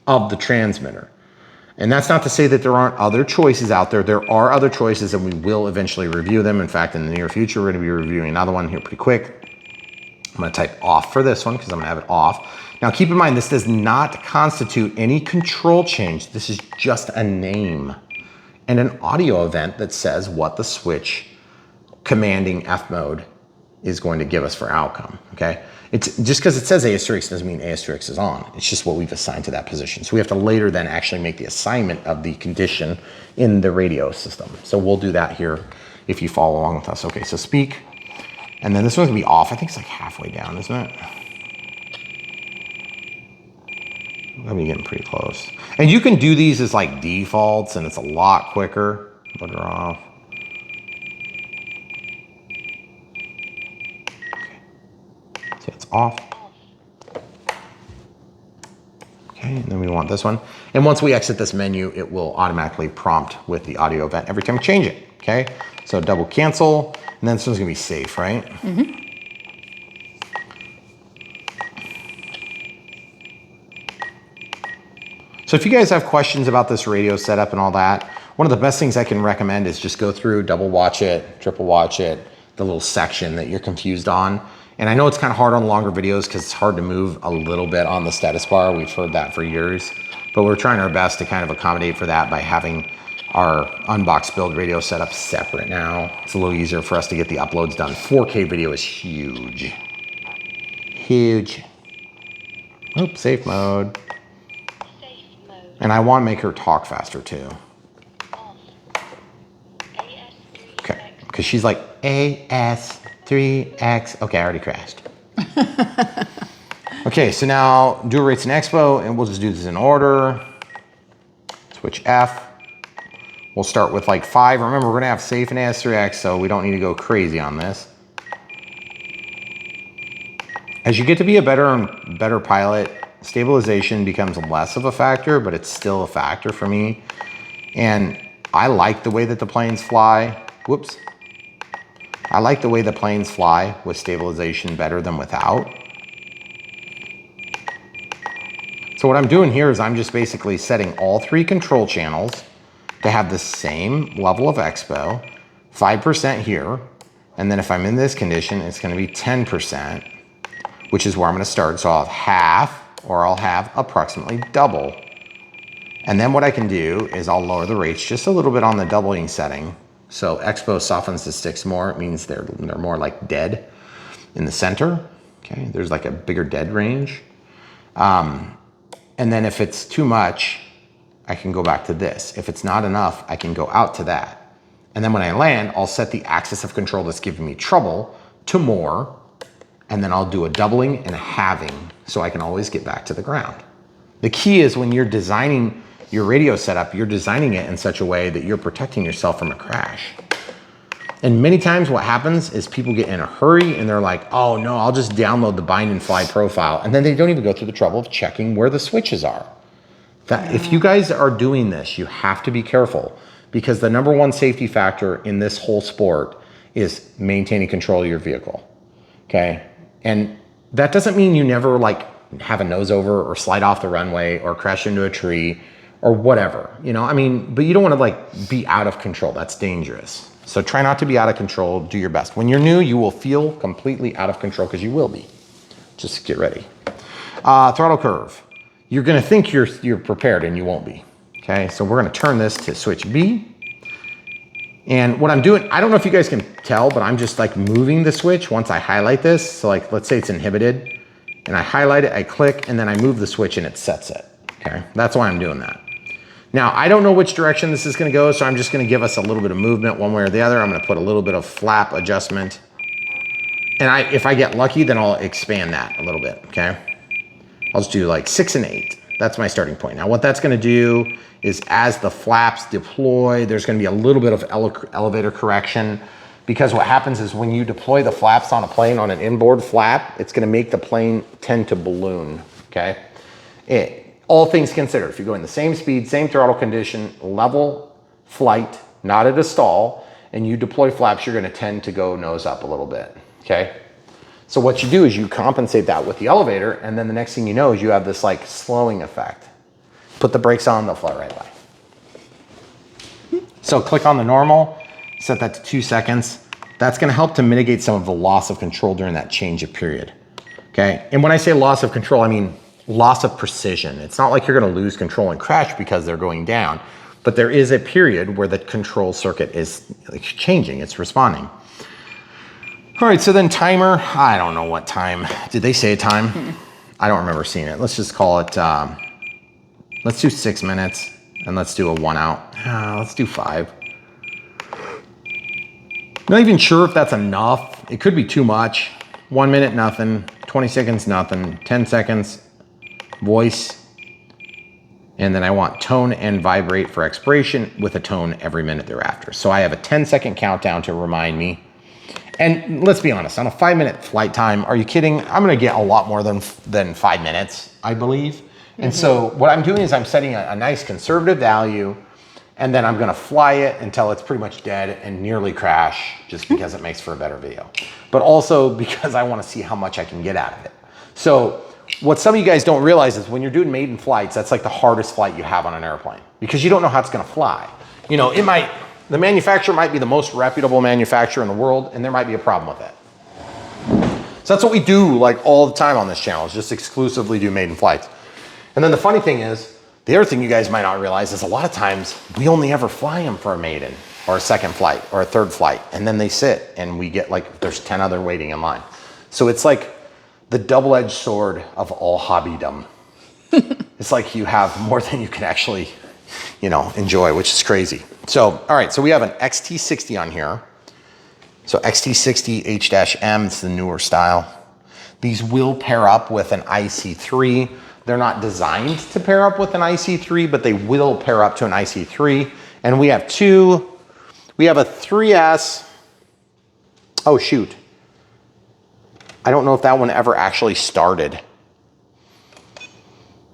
of the transmitter. And that's not to say that there aren't other choices out there. There are other choices, and we will eventually review them. In fact, in the near future, we're going to be reviewing another one here pretty quick. I'm going to type off for this one because I'm going to have it off. Now, keep in mind, this does not constitute any control change. This is just a name. and an audio event that says what the switch commanding F mode is going to give us for outcome, okay? It's just because it says asterisk doesn't mean asterisk is on. It's just what we've assigned to that position. So we have to later then actually make the assignment of the condition in the radio system. So we'll do that here if you follow along with us. Okay, so speak, and then this one's gonna be off. I think it's like halfway down, isn't it? Let me get pretty close. And you can do these as like defaults and it's a lot quicker. Put her off. See, it's off. Okay, and then we want this one. And once we exit this menu, it will automatically prompt with the audio event every time we change it, okay? So double cancel, and then this one's gonna be safe, right? Mm-hmm. So if you guys have questions about this radio setup and all that, one of the best things I can recommend is just go through, double watch it, triple watch it, the little section that you're confused on. And I know it's kind of hard on longer videos because it's hard to move a little bit on the status bar. We've heard that for years, but we're trying our best to kind of accommodate for that by having our Unbox build radio setup separate now. It's a little easier for us to get the uploads done. 4K video is huge. Huge. Oops, safe mode. And I want to make her talk faster too. Okay, because she's like AS3X. Okay, I already crashed. Okay, so now dual rates in expo, and we'll just do this in order. Switch F. We'll start with like 5. Remember, we're gonna have safe in AS3X, so we don't need to go crazy on this. As you get to be a better and better pilot, stabilization becomes less of a factor, but it's still a factor for me. And I like the way that the planes fly. Whoops. I like the way the planes fly with stabilization better than without. So what I'm doing here is I'm just basically setting all 3 control channels to have the same level of expo, 5% here. And then if I'm in this condition, it's gonna be 10%, which is where I'm gonna start. So I'll have half, or I'll have approximately double. And then what I can do is I'll lower the rates just a little bit on the doubling setting. So expo softens the sticks more. It means they're more like dead in the center. Okay, there's like a bigger dead range. And then if it's too much, I can go back to this. If it's not enough, I can go out to that. And then when I land, I'll set the axis of control that's giving me trouble to more, and then I'll do a doubling and a halving so I can always get back to the ground. The key is when you're designing your radio setup, you're designing it in such a way that you're protecting yourself from a crash. And many times what happens is people get in a hurry and they're like, oh no, I'll just download the bind and fly profile. And then they don't even go through the trouble of checking where the switches are. If you guys are doing this, you have to be careful, because the #1 safety factor in this whole sport is maintaining control of your vehicle, okay? And that doesn't mean you never like have a nose over or slide off the runway or crash into a tree or whatever, you know, I mean, but you don't want to like be out of control. That's dangerous. So try not to be out of control. Do your best. When you're new, you will feel completely out of control because you will be. Just get ready. Throttle curve. You're going to think you're prepared and you won't be. Okay, so we're going to turn this to switch B. And what I'm doing, I don't know if you guys can tell, but I'm just like moving the switch once I highlight this. So like, let's say it's inhibited and I highlight it, I click, and then I move the switch and it sets it. Okay, that's why I'm doing that. Now, I don't know which direction this is going to go, so I'm just going to give us a little bit of movement one way or the other. I'm going to put a little bit of flap adjustment. And if I get lucky, then I'll expand that a little bit, okay? I'll just do like 6 and 8. That's my starting point. Now, what that's going to do is as the flaps deploy, there's going to be a little bit of elevator correction, because what happens is when you deploy the flaps on a plane on an inboard flap, it's going to make the plane tend to balloon, okay? All things considered, if you go in the same speed, same throttle condition, level flight, not at a stall, and you deploy flaps, you're going to tend to go nose up a little bit, okay? So what you do is you compensate that with the elevator, and then the next thing you know is you have this like slowing effect. Put the brakes on, they'll fly right by. So click on the normal, set that to 2 seconds. That's going to help to mitigate some of the loss of control during that change of period, okay? And when I say loss of control, I mean loss of precision. It's not like you're going to lose control and crash because they're going down. but there is a period where the control circuit is changing, it's responding. All right, so then timer, I don't know what time. Did they say a time? I don't remember seeing it. Let's just call it, let's do 6 minutes and let's do a 1 out. Let's do 5. Not even sure if that's enough. It could be too much. 1 minute, nothing. 20 seconds, nothing. 10 seconds, voice. And then I want tone and vibrate for expiration with a tone every minute thereafter. So I have a 10-second countdown to remind me. And let's be honest, on a 5-minute flight time, are you kidding? I'm gonna get a lot more than 5 minutes, I believe. And so what I'm doing is I'm setting a nice conservative value, and then I'm gonna fly it until it's pretty much dead and nearly crash, just because it makes for a better video. But also because I wanna see how much I can get out of it. So what some of you guys don't realize is when you're doing maiden flights, that's like the hardest flight you have on an airplane, because you don't know how it's gonna fly. You know, the manufacturer might be the most reputable manufacturer in the world, and there might be a problem with it. So that's what we do like all the time on this channel, is just exclusively do maiden flights. And then the funny thing is, the other thing you guys might not realize is a lot of times we only ever fly them for a maiden or a second flight or a third flight, and then they sit and we get like, there's 10 other waiting in line. So it's like the double-edged sword of all hobbydom. It's like you have more than you can actually, you know, enjoy, which is crazy. So, all right, so we have an XT60 on here. So XT60 H-M, it's the newer style. These will pair up with an IC3. They're not designed to pair up with an IC3, but they will pair up to an IC3. And we have two. We have a 3S. Oh, shoot. I don't know if that one ever actually started.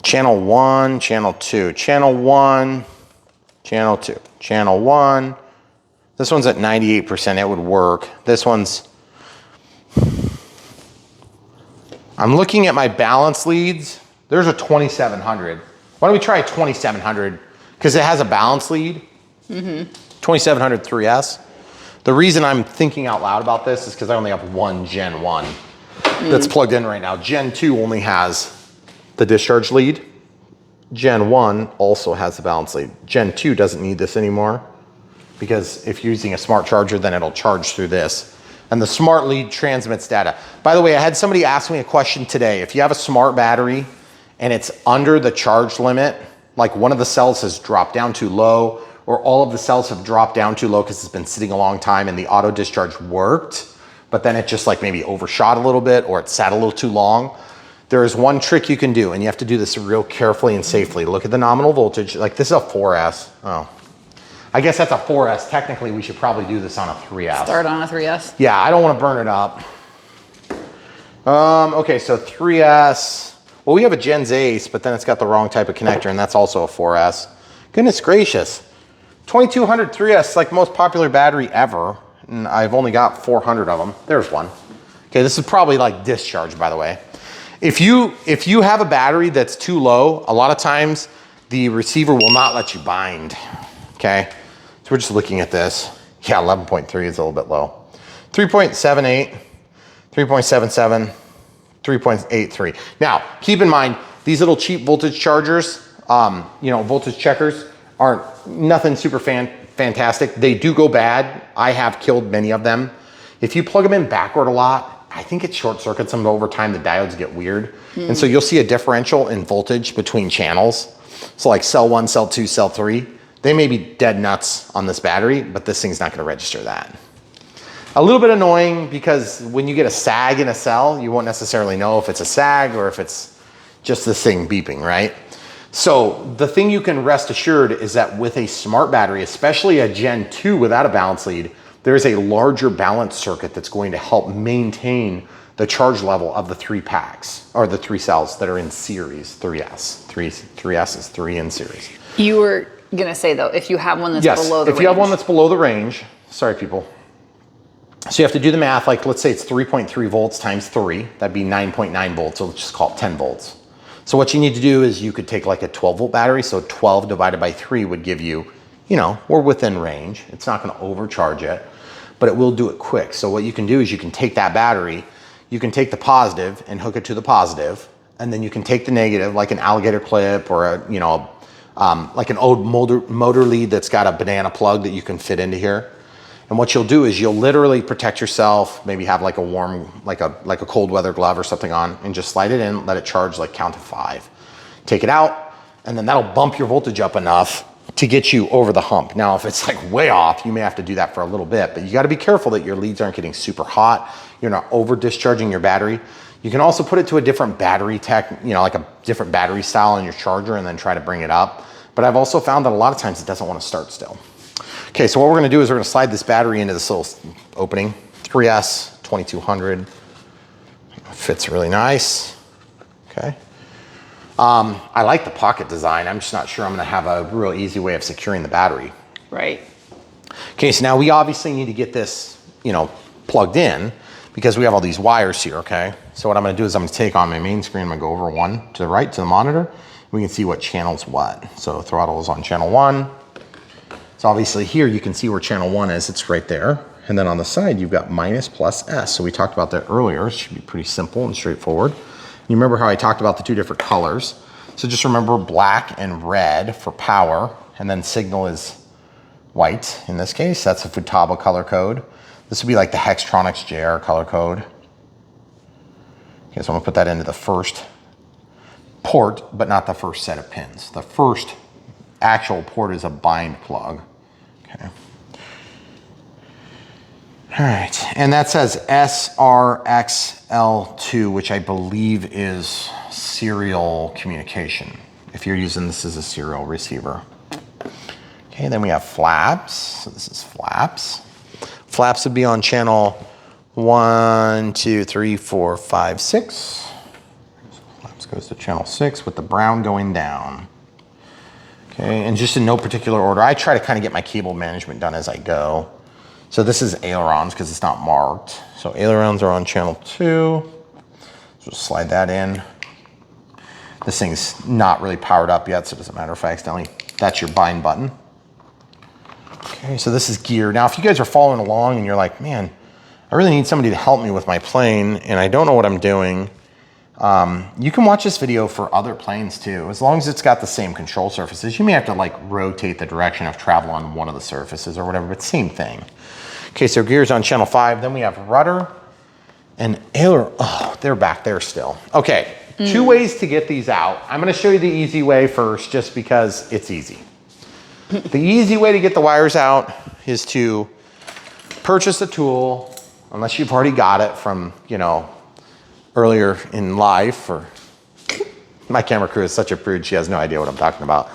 Channel 1, channel 2, channel 1, channel 2, channel 1. This one's at 98%, it would work. This one's, I'm looking at my balance leads. There's a 2700. Why don't we try a 2700? Because it has a balance lead. 2700 3S. The reason I'm thinking out loud about this is because I only have one Gen 1 that's plugged in right now. Gen 2 only has the discharge lead. Gen 1 also has the balance lead. Gen 2 doesn't need this anymore, because if you're using a smart charger, then it'll charge through this. And the smart lead transmits data. By the way, I had somebody ask me a question today. If you have a smart battery and it's under the charge limit, like one of the cells has dropped down too low, or all of the cells have dropped down too low because it's been sitting a long time and the auto discharge worked, but then it just like maybe overshot a little bit, or it sat a little too long. There is one trick you can do, and you have to do this real carefully and safely. Look at the nominal voltage. Like this is a 4S. Oh, I guess that's a 4S. Technically, we should probably do this on a 3S. Start on a 3S. Yeah, I don't want to burn it up. Okay, so 3S. Well, we have a Gens Ace, but then it's got the wrong type of connector, and that's also a 4S. Goodness gracious. 2200 3S, like the most popular battery ever, and I've only got 400 of them. There's one. Okay, this is probably like discharge, by the way. If you have a battery that's too low, a lot of times the receiver will not let you bind, okay? So we're just looking at this. Yeah, 11.3 is a little bit low. 3.78, 3.77, 3.83. Now, keep in mind, these little cheap voltage chargers, you know, voltage checkers, aren't nothing super fantastic. They do go bad. I have killed many of them. If you plug them in backward a lot, I think it short circuits them. Over time, the diodes get weird. And so you'll see a differential in voltage between channels. So like cell 1, cell 2, cell 3, they may be dead nuts on this battery, but this thing's not gonna register that. A little bit annoying, because when you get a sag in a cell, you won't necessarily know if it's a sag or if it's just this thing beeping, right? So the thing you can rest assured is that with a smart battery, especially a Gen 2 without a balance lead, there is a larger balance circuit that's going to help maintain the charge level of the 3 packs, or the 3 cells that are in series, 3S. 3S is 3 in series. You were gonna say though, if you have one that's below the range. If you have one that's below the range, sorry people. So you have to do the math, like let's say it's 3.3 volts times 3, that'd be 9.9 volts, so let's just call it 10 volts. So what you need to do is you could take like a 12 volt battery, so 12 divided by 3 would give you, you know, we're within range. It's not gonna overcharge it, but it will do it quick. So what you can do is you can take that battery, you can take the positive and hook it to the positive, and then you can take the negative, like an alligator clip or a, you know, like an old motor lead that's got a banana plug that you can fit into here. And what you'll do is you'll literally protect yourself, maybe have like a warm, like a cold weather glove or something on, and just slide it in, let it charge, like count to 5. Take it out, and then that'll bump your voltage up enough to get you over the hump. Now, if it's like way off, you may have to do that for a little bit, but you gotta be careful that your leads aren't getting super hot. You're not over discharging your battery. You can also put it to a different battery tech, you know, like a different battery style in your charger and then try to bring it up. But I've also found that a lot of times it doesn't wanna start still. Okay, so what we're gonna do is we're gonna slide this battery into this little opening, 3S 2200. Fits really nice, okay. I like the pocket design. I'm just not sure I'm gonna have a real easy way of securing the battery. Right. Okay, so now we obviously need to get this, you know, plugged in because we have all these wires here, okay? So what I'm gonna do is I'm gonna take on my main screen, I'm gonna go over one to the right to the monitor. We can see what channel's what. So throttle is on channel 1. So obviously here you can see where channel 1 is, it's right there. And then on the side you've got minus, plus, S. So we talked about that earlier. It should be pretty simple and straightforward. You remember how I talked about the 2 different colors. So just remember black and red for power, and then signal is white in this case. That's a Futaba color code. This would be like the Hextronics JR color code. Okay, so I'm gonna put that into the first port, but not the first set of pins. The first actual port is a bind plug. Okay. All right, and that says SRXL2, which I believe is serial communication. If you're using this as a serial receiver. Okay, then we have flaps. So this is flaps. Flaps would be on channel 1, 2, 3, 4, 5, 6. So flaps goes to channel 6 with the brown going down. Okay, and just in no particular order. I try to kind of get my cable management done as I go. So this is ailerons because it's not marked. So ailerons are on channel 2. So slide that in. This thing's not really powered up yet, so it doesn't matter if I accidentally, that's your bind button. Okay, so this is gear. Now, if you guys are following along and you're like, man, I really need somebody to help me with my plane and I don't know what I'm doing, you can watch this video for other planes too. As long as it's got the same control surfaces, you may have to like rotate the direction of travel on one of the surfaces or whatever, but same thing. Okay, so gears on channel 5. Then we have rudder and aileron. Oh, they're back there still. Okay, 2 ways to get these out. I'm gonna show you the easy way first just because it's easy. The easy way to get the wires out is to purchase a tool, unless you've already got it from, you know, earlier in life, or my camera crew is such a prude, she has no idea what I'm talking about.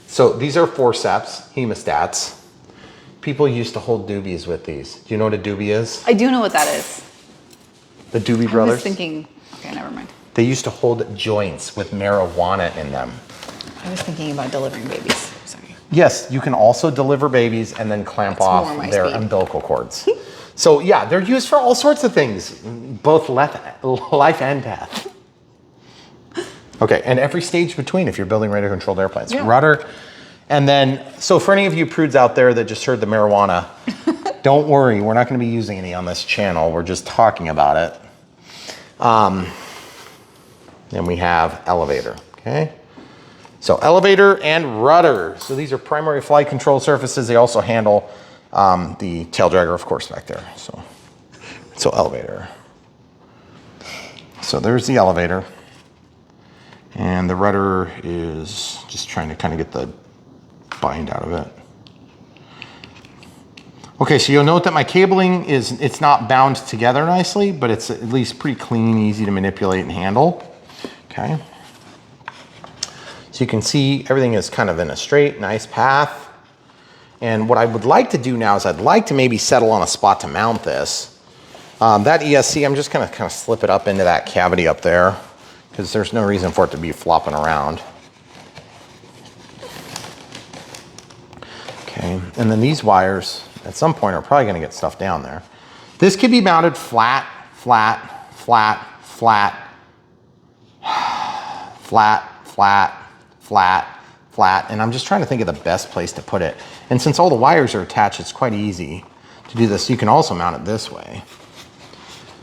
So these are forceps, hemostats. People used to hold doobies with these. Do you know what a doobie is? I do know what that is. The Doobie I Brothers? was thinking, okay, never mind. They used to hold joints with marijuana in them. I was thinking about delivering babies. Sorry. Yes, you can also deliver babies and then clamp That's off more my their speed. umbilical cords. So yeah, they're used for all sorts of things, both life and death. Okay, and every stage between if you're building radio-controlled airplanes. Yeah. Rudder, and then, so for any of you prudes out there that just heard the marijuana, don't worry, we're not gonna be using any on this channel, we're just talking about it. Then we have elevator, okay? So elevator and rudder. So these are primary flight control surfaces. They also handle the tail dragger, of course, back there. So elevator. So there's the elevator. And the rudder is just trying to kind of get the bind out of it. Okay, so you'll note that my cabling it's not bound together nicely, but it's at least pretty clean, easy to manipulate and handle. Okay. So you can see everything is kind of in a straight, nice path. And what I would like to do now is I'd like to maybe settle on a spot to mount this. That ESC, I'm just gonna kind of slip it up into that cavity up there because there's no reason for it to be flopping around. Okay, and then these wires at some point are probably gonna get stuff down there. This could be mounted flat, flat, flat, flat, flat, flat, flat, flat, and I'm just trying to think of the best place to put it. And since all the wires are attached, it's quite easy to do this. You can also mount it this way.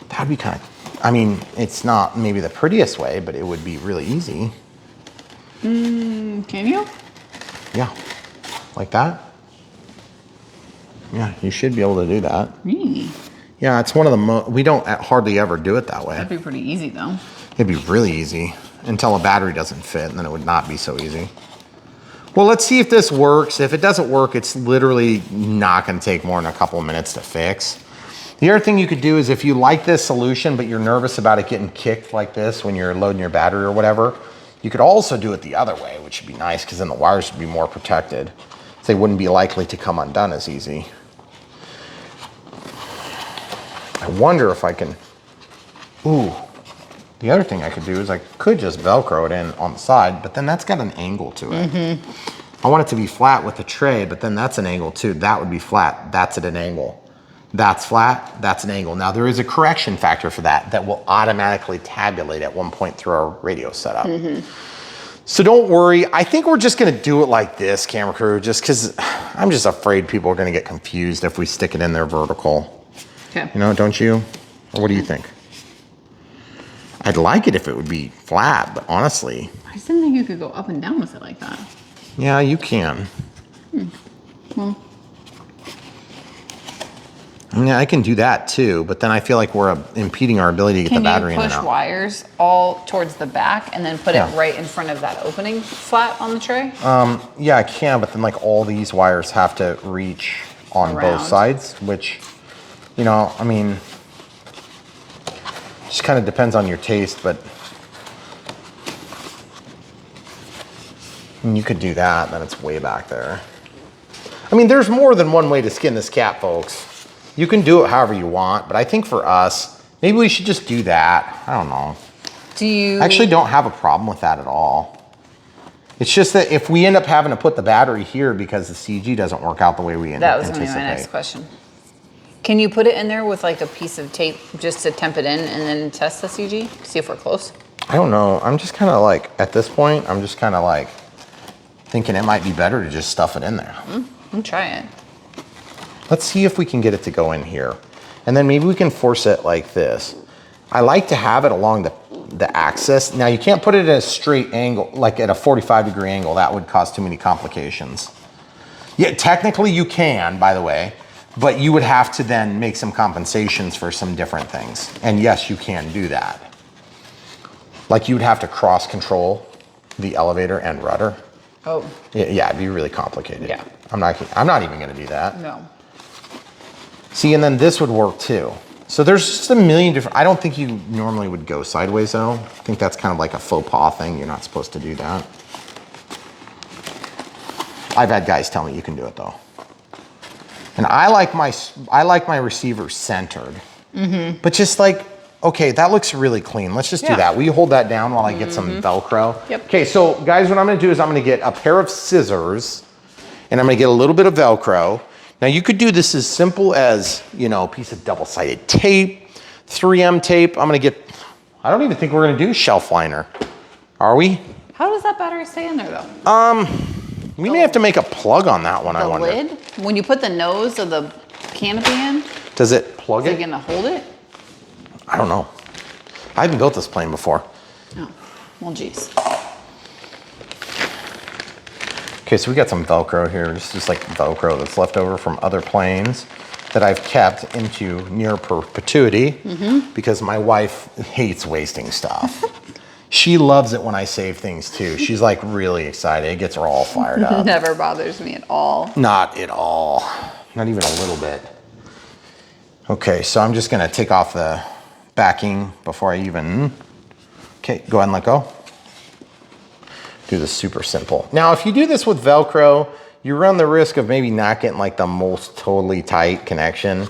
That'd be kind of, I mean, it's not maybe the prettiest way, but it would be really easy. Can you? Yeah, like that. Yeah, you should be able to do that. Really? Yeah, it's one of the we don't hardly ever do it that way. That'd be pretty easy though. It'd be really easy until a battery doesn't fit, and then it would not be so easy. Well, let's see if this works. If it doesn't work, it's literally not gonna take more than a couple of minutes to fix. The other thing you could do is if you like this solution, but you're nervous about it getting kicked like this when you're loading your battery or whatever, you could also do it the other way, which would be nice because then the wires would be more protected. So they wouldn't be likely to come undone as easy. I wonder if I can, ooh. The other thing I could do is I could just Velcro it in on the side, but then that's got an angle to it. I want it to be flat with the tray, but then that's an angle too. That would be flat, that's at an angle. That's flat, that's an angle. Now there is a correction factor for that will automatically tabulate at one point through our radio setup. So don't worry, I think we're just gonna do it like this, camera crew, just cause I'm just afraid people are gonna get confused if we stick it in there vertical. Okay. You know, don't you? Or what do you think? I'd like it if it would be flat, but honestly. I just didn't think you could go up and down with it like that. Yeah, you can. Well. Yeah, I can do that too, but then I feel like we're impeding our ability to get the battery in and out. Can you push wires all towards the back and then put it right in front of that opening flat on the tray? Yeah, I can, but then like all these wires have to reach on both sides, which, you know, I mean, just kind of depends on your taste, but I mean, you could do that, then it's way back there. I mean, there's more than one way to skin this cat, folks. You can do it however you want, but I think for us, maybe we should just do that. I don't know. I actually don't have a problem with that at all. It's just that if we end up having to put the battery here because the CG doesn't work out the way we anticipate. That was gonna be my next question. Can you put it in there with like a piece of tape just to temp it in and then test the CG? See if we're close? I don't know. I'm just kind of like, at this point, I'm just kind of like thinking it might be better to just stuff it in there. I'll try it. Let's see if we can get it to go in here. And then maybe we can force it like this. I like to have it along the axis. Now you can't put it at a straight angle, like at a 45-degree angle. That would cause too many complications. Yeah, technically you can, by the way, but you would have to then make some compensations for some different things. And yes, you can do that. Like you would have to cross control the elevator and rudder. Oh. Yeah, it'd be really complicated. Yeah. I'm not even gonna do that. No. See, and then this would work too. So there's just a million different, I don't think you normally would go sideways though. I think that's kind of like a faux pas thing. You're not supposed to do that. I've had guys tell me you can do it though. And I like my receiver centered. But just like, okay, that looks really clean. Let's just do that. Will you hold that down while I get some Velcro? Yep. Okay, so guys, what I'm gonna do is I'm gonna get a pair of scissors and I'm gonna get a little bit of Velcro. Now you could do this as simple as, you know, a piece of double-sided tape, 3M tape. I don't even think we're gonna do shelf liner. Are we? How does that battery stay in there though? We may have to make a plug on that one, I wonder. The lid? When you put the nose of the canopy in, Does it plug is it? it gonna hold it? I don't know. I haven't built this plane before. Oh, well geez. Okay, so we got some Velcro here. This is just like Velcro that's left over from other planes that I've kept into near perpetuity because my wife hates wasting stuff. She loves it when I save things too. She's like really excited. It gets her all fired up. Never bothers me at all. Not at all. Not even a little bit. Okay, so I'm just gonna take off the backing before I even, okay, go ahead and let go. Do this super simple. Now, if you do this with Velcro, you run the risk of maybe not getting like the most totally tight connection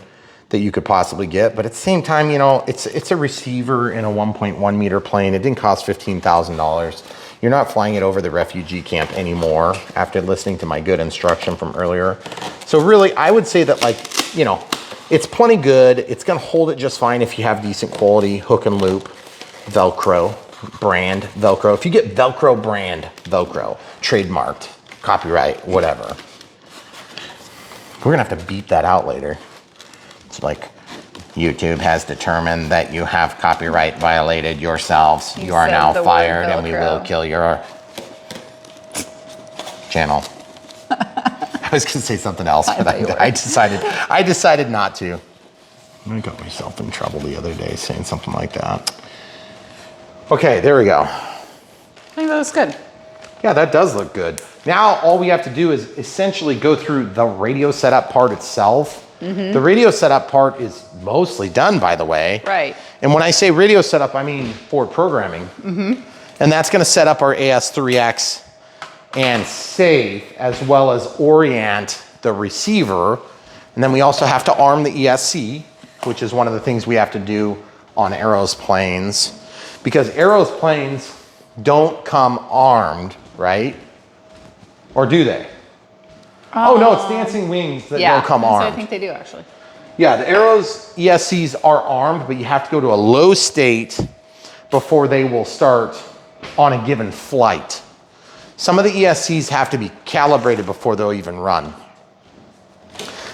that you could possibly get. But at the same time, you know, it's a receiver in a 1.1 meter plane. It didn't cost $15,000. You're not flying it over the refugee camp anymore after listening to my good instruction from earlier. So really, I would say that, like, you know, it's plenty good. It's gonna hold it just fine if you have decent quality hook and loop Velcro. Brand Velcro. If you get Velcro brand Velcro, trademarked, copyright, whatever. We're gonna have to beep that out later. It's like, YouTube has determined that you have copyright violated yourselves. You are now fired and we will kill your channel. I was gonna say something else, but thought you were. I decided not to. I got myself in trouble the other day saying something like that. Okay, there we go. I think that looks good. Yeah, that does look good. Now all we have to do is essentially go through the radio setup part itself. The radio setup part is mostly done, by the way. Right. And when I say radio setup, I mean forward programming. And that's gonna set up our AS3X and safe, as well as orient the receiver. And then we also have to arm the ESC, which is one of the things we have to do on Arrow's planes, because Arrow's planes don't come armed, right? Or do they? Oh no, it's Dancing Wings that don't come armed. I think they do actually. Yeah, the Arrow's ESCs are armed, but you have to go to a low state before they will start on a given flight. Some of the ESCs have to be calibrated before they'll even run.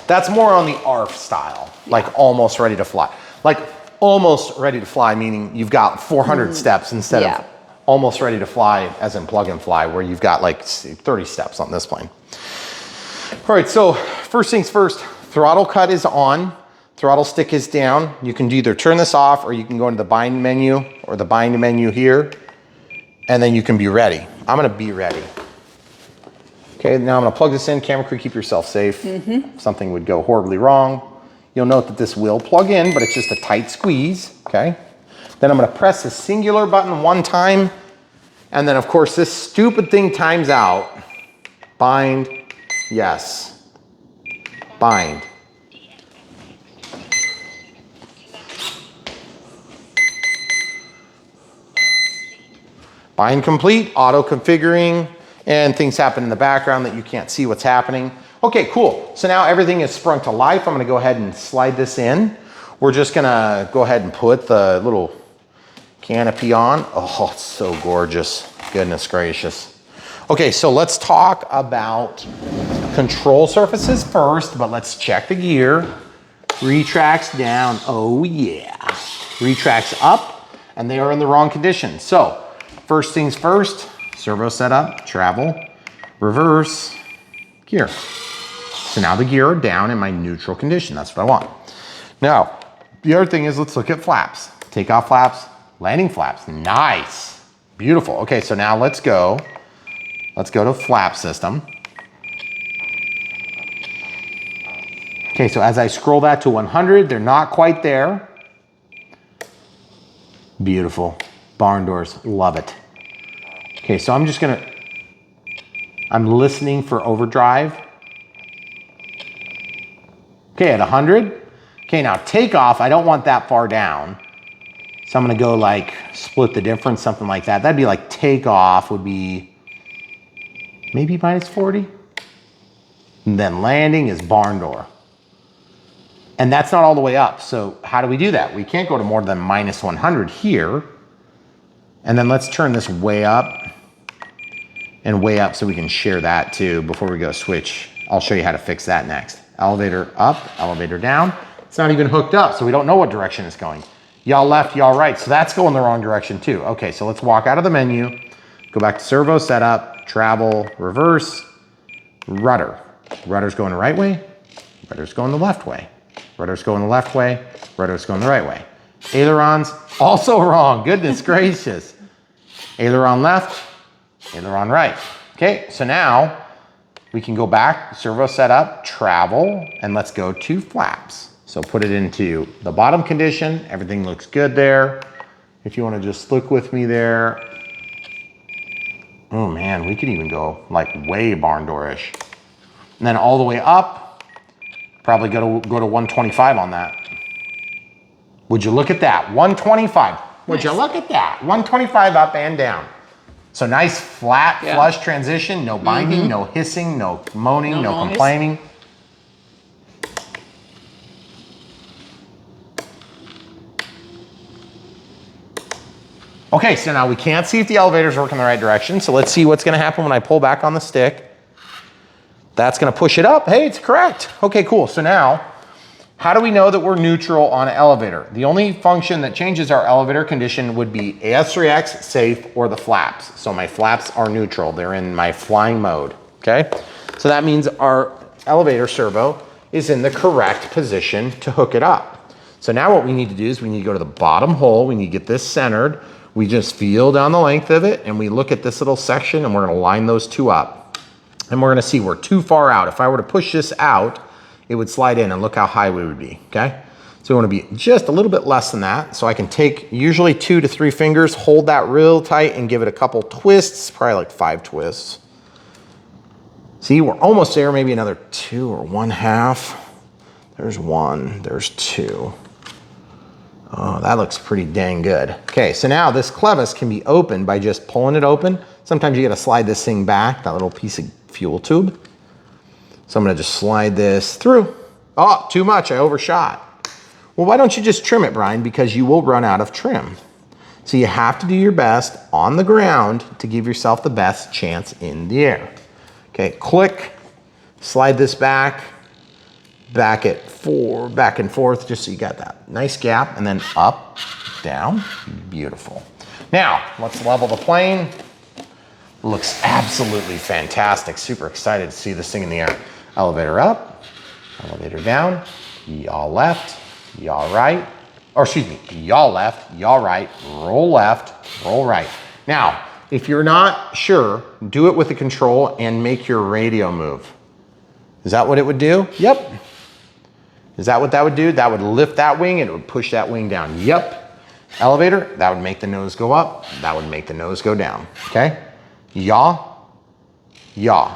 That's more on the ARF style, like almost ready to fly. Like almost ready to fly, meaning you've got 400 steps instead of almost ready to fly as in plug and fly, where you've got like 30 steps on this plane. All right, so first things first, throttle cut is on, throttle stick is down. You can either turn this off or you can go into the bind menu or the bind menu here, and then you can be ready. I'm gonna be ready. Okay, now I'm gonna plug this in. Camera crew, keep yourself safe. If something would go horribly wrong, you'll note that this will plug in, but it's just a tight squeeze, okay? Then I'm gonna press the singular button one time, and then of course this stupid thing times out. Bind, yes. Bind. Bind complete, auto configuring, and things happen in the background that you can't see what's happening. Okay, cool. So now everything is sprung to life. I'm gonna go ahead and slide this in. We're just gonna go ahead and put the little canopy on. Oh, it's so gorgeous. Goodness gracious. Okay, so let's talk about control surfaces first, but let's check the gear. Retracts down, oh yeah. Retracts up, and they are in the wrong condition. So, first things first, servo setup, travel, reverse, gear. So now the gear are down in my neutral condition. That's what I want. Now, the other thing is, let's look at flaps. Takeoff flaps, landing flaps. Nice, beautiful. Okay, so now let's go to flap system. Okay, so as I scroll that to 100, they're not quite there. Beautiful. Barn doors, love it. Okay, so I'm listening for overdrive. Okay, at 100. Okay, now takeoff, I don't want that far down. So I'm gonna go like split the difference, something like that. That'd be like takeoff would be maybe minus 40. And then landing is barn door. And that's not all the way up. So how do we do that? We can't go to more than minus 100 here. And then let's turn this way up and way up so we can share that too before we go switch. I'll show you how to fix that next. Elevator up, elevator down. It's not even hooked up, so we don't know what direction it's going. Y'all left, y'all right. So that's going the wrong direction too. Okay, so let's walk out of the menu, go back to servo setup, travel, reverse, rudder. Rudder's going the right way, rudder's going the left way. Rudder's going the left way, rudder's going the right way. Ailerons, also wrong, goodness gracious. Aileron left, aileron right. Okay, so now we can go back, servo setup, travel, and let's go to flaps. So put it into the bottom condition, everything looks good there. If you wanna just look with me there. Oh man, we could even go like way barn door-ish. And then all the way up, probably go to 125 on that. Would you look at that? 125. Would you look at that? 125 up and down. So nice flat flush transition, no binding, no hissing, no moaning, no complaining. Okay, so now we can't see if the elevator's working the right direction. So let's see what's gonna happen when I pull back on the stick. That's gonna push it up. Hey, it's correct. Okay, cool. So now, how do we know that we're neutral on an elevator? The only function that changes our elevator condition would be AS3X, safe, or the flaps. So my flaps are neutral. They're in my flying mode, okay? So that means our elevator servo is in the correct position to hook it up. So now what we need to do is we need to go to the bottom hole. We need to get this centered. We just feel down the length of it and we look at this little section and we're gonna line those two up. And we're gonna see we're too far out. If I were to push this out, it would slide in and look how high we would be, okay? So we wanna be just a little bit less than that. So I can take usually 2 to 3 fingers, hold that real tight and give it a couple twists, probably like 5 twists. See, we're almost there, maybe another 2 or 1/2. There's 1, there's 2. Oh, that looks pretty dang good. Okay, so now this clevis can be opened by just pulling it open. Sometimes you gotta slide this thing back, that little piece of fuel tube. So I'm gonna just slide this through. Oh, too much, I overshot. Well, why don't you just trim it, Brian? Because you will run out of trim. So you have to do your best on the ground to give yourself the best chance in the air. Okay, click, slide this back and forth, just so you got that nice gap, and then up, down, beautiful. Now, let's level the plane. Looks absolutely fantastic. Super excited to see this thing in the air. Elevator up, elevator down, yaw left, yaw right, or excuse me, yaw left, yaw right, roll left, roll right. Now, if you're not sure, do it with the control and make your radio move. Is that what it would do? Yep. Is that what that would do? That would lift that wing and it would push that wing down. Yep. Elevator, that would make the nose go up. That would make the nose go down. Okay? Yaw, yaw.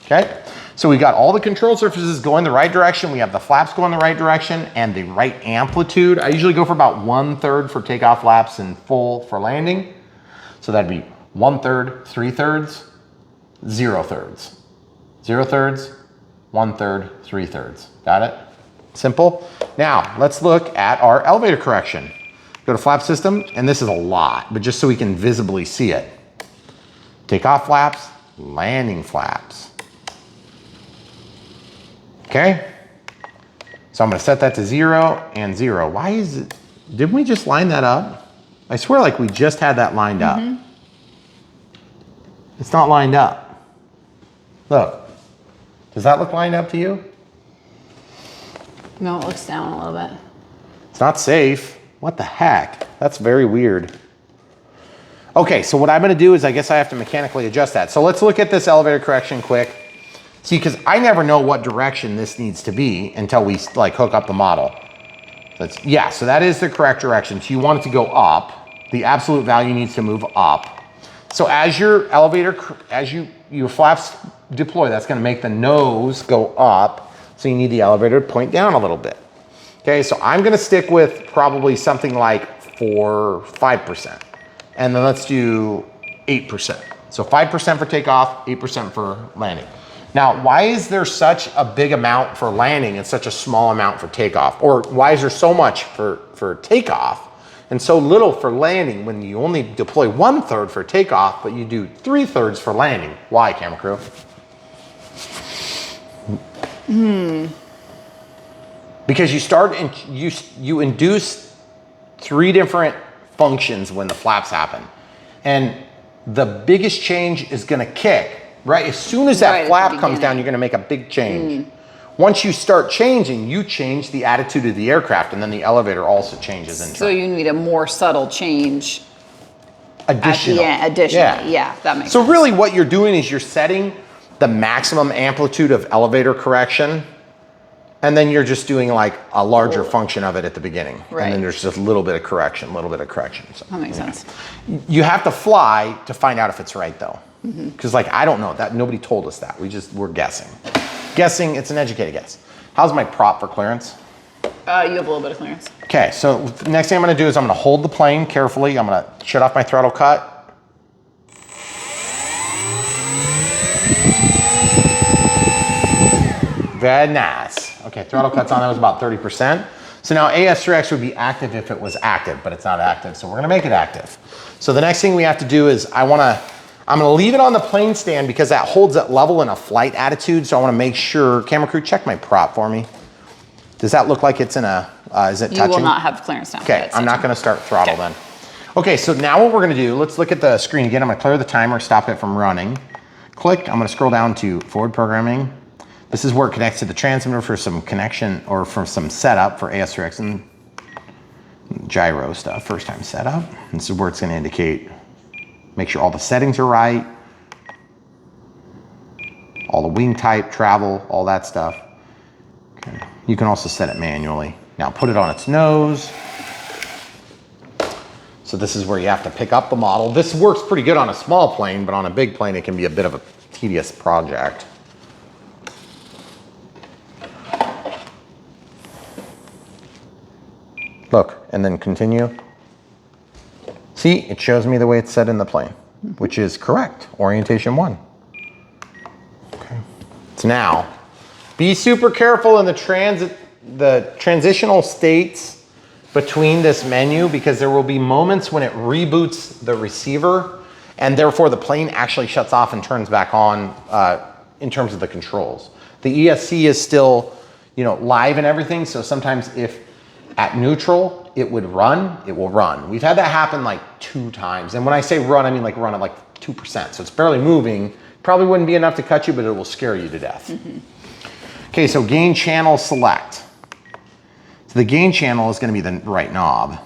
Okay? So we got all the control surfaces going the right direction. We have the flaps going the right direction and the right amplitude. I usually go for about 1/3 for takeoff flaps and full for landing. So that'd be 1/3, 3/3, 0/3. 0/3, 1/3, 3/3. Got it? Simple. Now, let's look at our elevator correction. Go to flap system, and this is a lot, but just so we can visibly see it. Takeoff flaps, landing flaps. Okay? So I'm gonna set that to 0 and 0. Why is it, didn't we just line that up? I swear like we just had that lined up. It's not lined up. Look, does that look lined up to you? No, it looks down a little bit. It's not safe. What the heck? That's very weird. Okay, so what I'm gonna do is I guess I have to mechanically adjust that. So let's look at this elevator correction quick. See, because I never know what direction this needs to be until we like hook up the model. Yeah, so that is the correct direction. So you want it to go up. The absolute value needs to move up. So as your elevator, your flaps deploy, that's gonna make the nose go up. So you need the elevator to point down a little bit. Okay, so I'm gonna stick with probably something like 5%. And then let's do 8%. So 5% for takeoff, 8% for landing. Now, why is there such a big amount for landing and such a small amount for takeoff? Or why is there so much for takeoff and so little for landing when you only deploy 1/3 for takeoff, but you do 3/3 for landing? Why, camera crew? Because you start and you induce 3 different functions when the flaps happen. And the biggest change is gonna kick, right? As soon as that flap comes down, you're gonna make a big change. Once you start changing, you change the attitude of the aircraft, and then the elevator also changes in turn. So you need a more subtle change. Additional. Additionally, yeah, that makes sense. So really what you're doing is you're setting the maximum amplitude of elevator correction, and then you're just doing like a larger function of it at the beginning. Right. And then there's just a little bit of correction, So, that makes sense. You have to fly to find out if it's right though. Because like, I don't know, that nobody told us that. We're guessing. Guessing, it's an educated guess. How's my prop for clearance? You have a little bit of clearance. Okay, so the next thing I'm gonna do is I'm gonna hold the plane carefully. I'm gonna shut off my throttle cut. Very nice. Okay, throttle cut's on, that was about 30%. So now AS3X would be active if it was active, but it's not active, so we're gonna make it active. So the next thing we have to do is I'm gonna leave it on the plane stand because that holds it level in a flight attitude, so I wanna make sure, camera crew, check my prop for me. Does that look like it's in a, is it touching? You will not have clearance now. Okay, I'm not gonna start throttle then. Okay, so now what we're gonna do, let's look at the screen again. I'm gonna clear the timer, stop it from running. Click, I'm gonna scroll down to forward programming. This is where it connects to the transmitter for some connection or for some setup for AS3X and gyro stuff, first time setup. This is where it's gonna indicate, make sure all the settings are right, all the wing type, travel, all that stuff. Okay. You can also set it manually. Now put it on its nose. So this is where you have to pick up the model. This works pretty good on a small plane, but on a big plane, it can be a bit of a tedious project. Look, and then continue. See, it shows me the way it's set in the plane, which is correct, orientation 1. Okay. So now, be super careful in the transitional states between this menu, because there will be moments when it reboots the receiver and therefore the plane actually shuts off and turns back on in terms of the controls. The ESC is still, live and everything. So sometimes if at neutral, it would run, it will run. We've had that happen like 2 times. And when I say run, I mean like run at like 2%. So it's barely moving. Probably wouldn't be enough to cut you, but it will scare you to death. Okay, so gain channel select. So the gain channel is gonna be the right knob,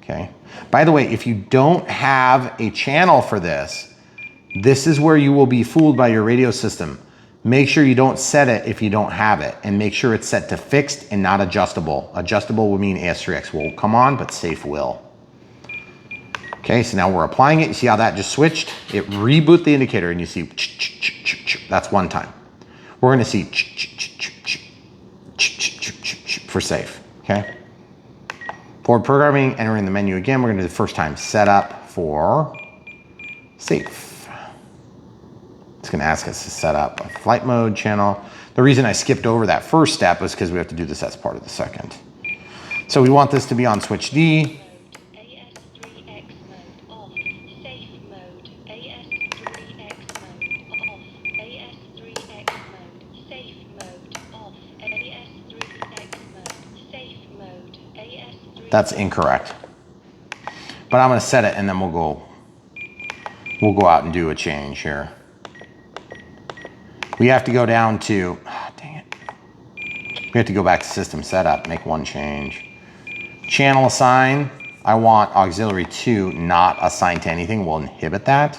okay? By the way, if you don't have a channel for this, this is where you will be fooled by your radio system. Make sure you don't set it if you don't have it, and make sure it's set to fixed and not adjustable. Adjustable would mean AS3X will come on, but safe will. Okay, so now we're applying it. You see how that just switched? It reboot the indicator and you see, that's 1 time. We're gonna see for safe, okay? Forward programming, entering the menu again. We're gonna do the first time setup for safe. It's gonna ask us to set up a flight mode channel. The reason I skipped over that first step is because we have to do this as part of the second. So we want this to be on switch D. That's incorrect. But I'm gonna set it and then we'll go out and do a change here. We have to go down to, dang it. We have to go back to system setup, make 1 change. Channel assign, I want auxiliary 2 not assigned to anything, we'll inhibit that.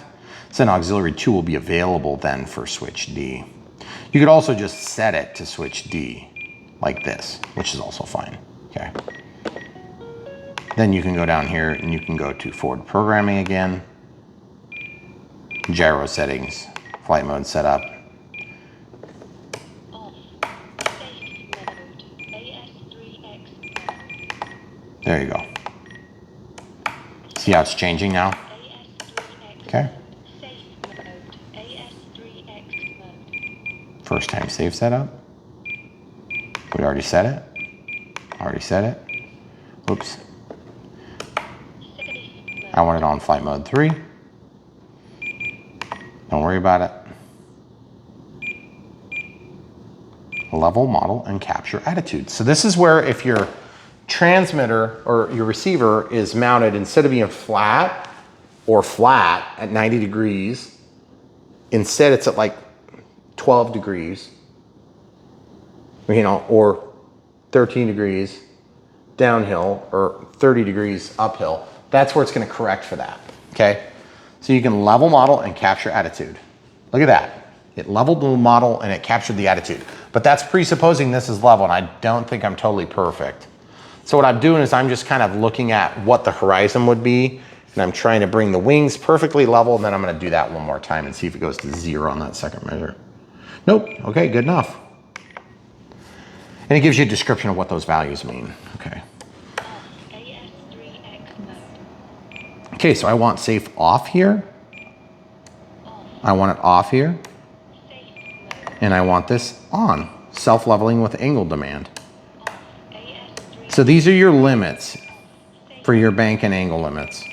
So then auxiliary 2 will be available then for switch D. You could also just set it to switch D like this, which is also fine, okay? Then you can go down here and you can go to forward programming again, gyro settings, flight mode setup. There you go. See how it's changing now? Okay. First time safe setup. We already set it. Oops. I want it on flight mode 3. Don't worry about it. Level, model, and capture attitude. So this is where if your transmitter or your receiver is mounted, instead of being flat at 90 degrees, instead it's at like 12 degrees, or 13 degrees downhill or 30 degrees uphill. That's where it's gonna correct for that, okay? So you can level, model, and capture attitude. Look at that. It leveled the model and it captured the attitude. But that's presupposing this is level, and I don't think I'm totally perfect. So what I'm doing is I'm just kind of looking at what the horizon would be, and I'm trying to bring the wings perfectly level, and then I'm gonna do that 1 more time and see if it goes to 0 on that second measure. Nope, okay, good enough. And it gives you a description of what those values mean, okay. Okay, so I want safe off here. I want it off here. And I want this on, self-leveling with angle demand. So these are your limits for your bank and angle limits.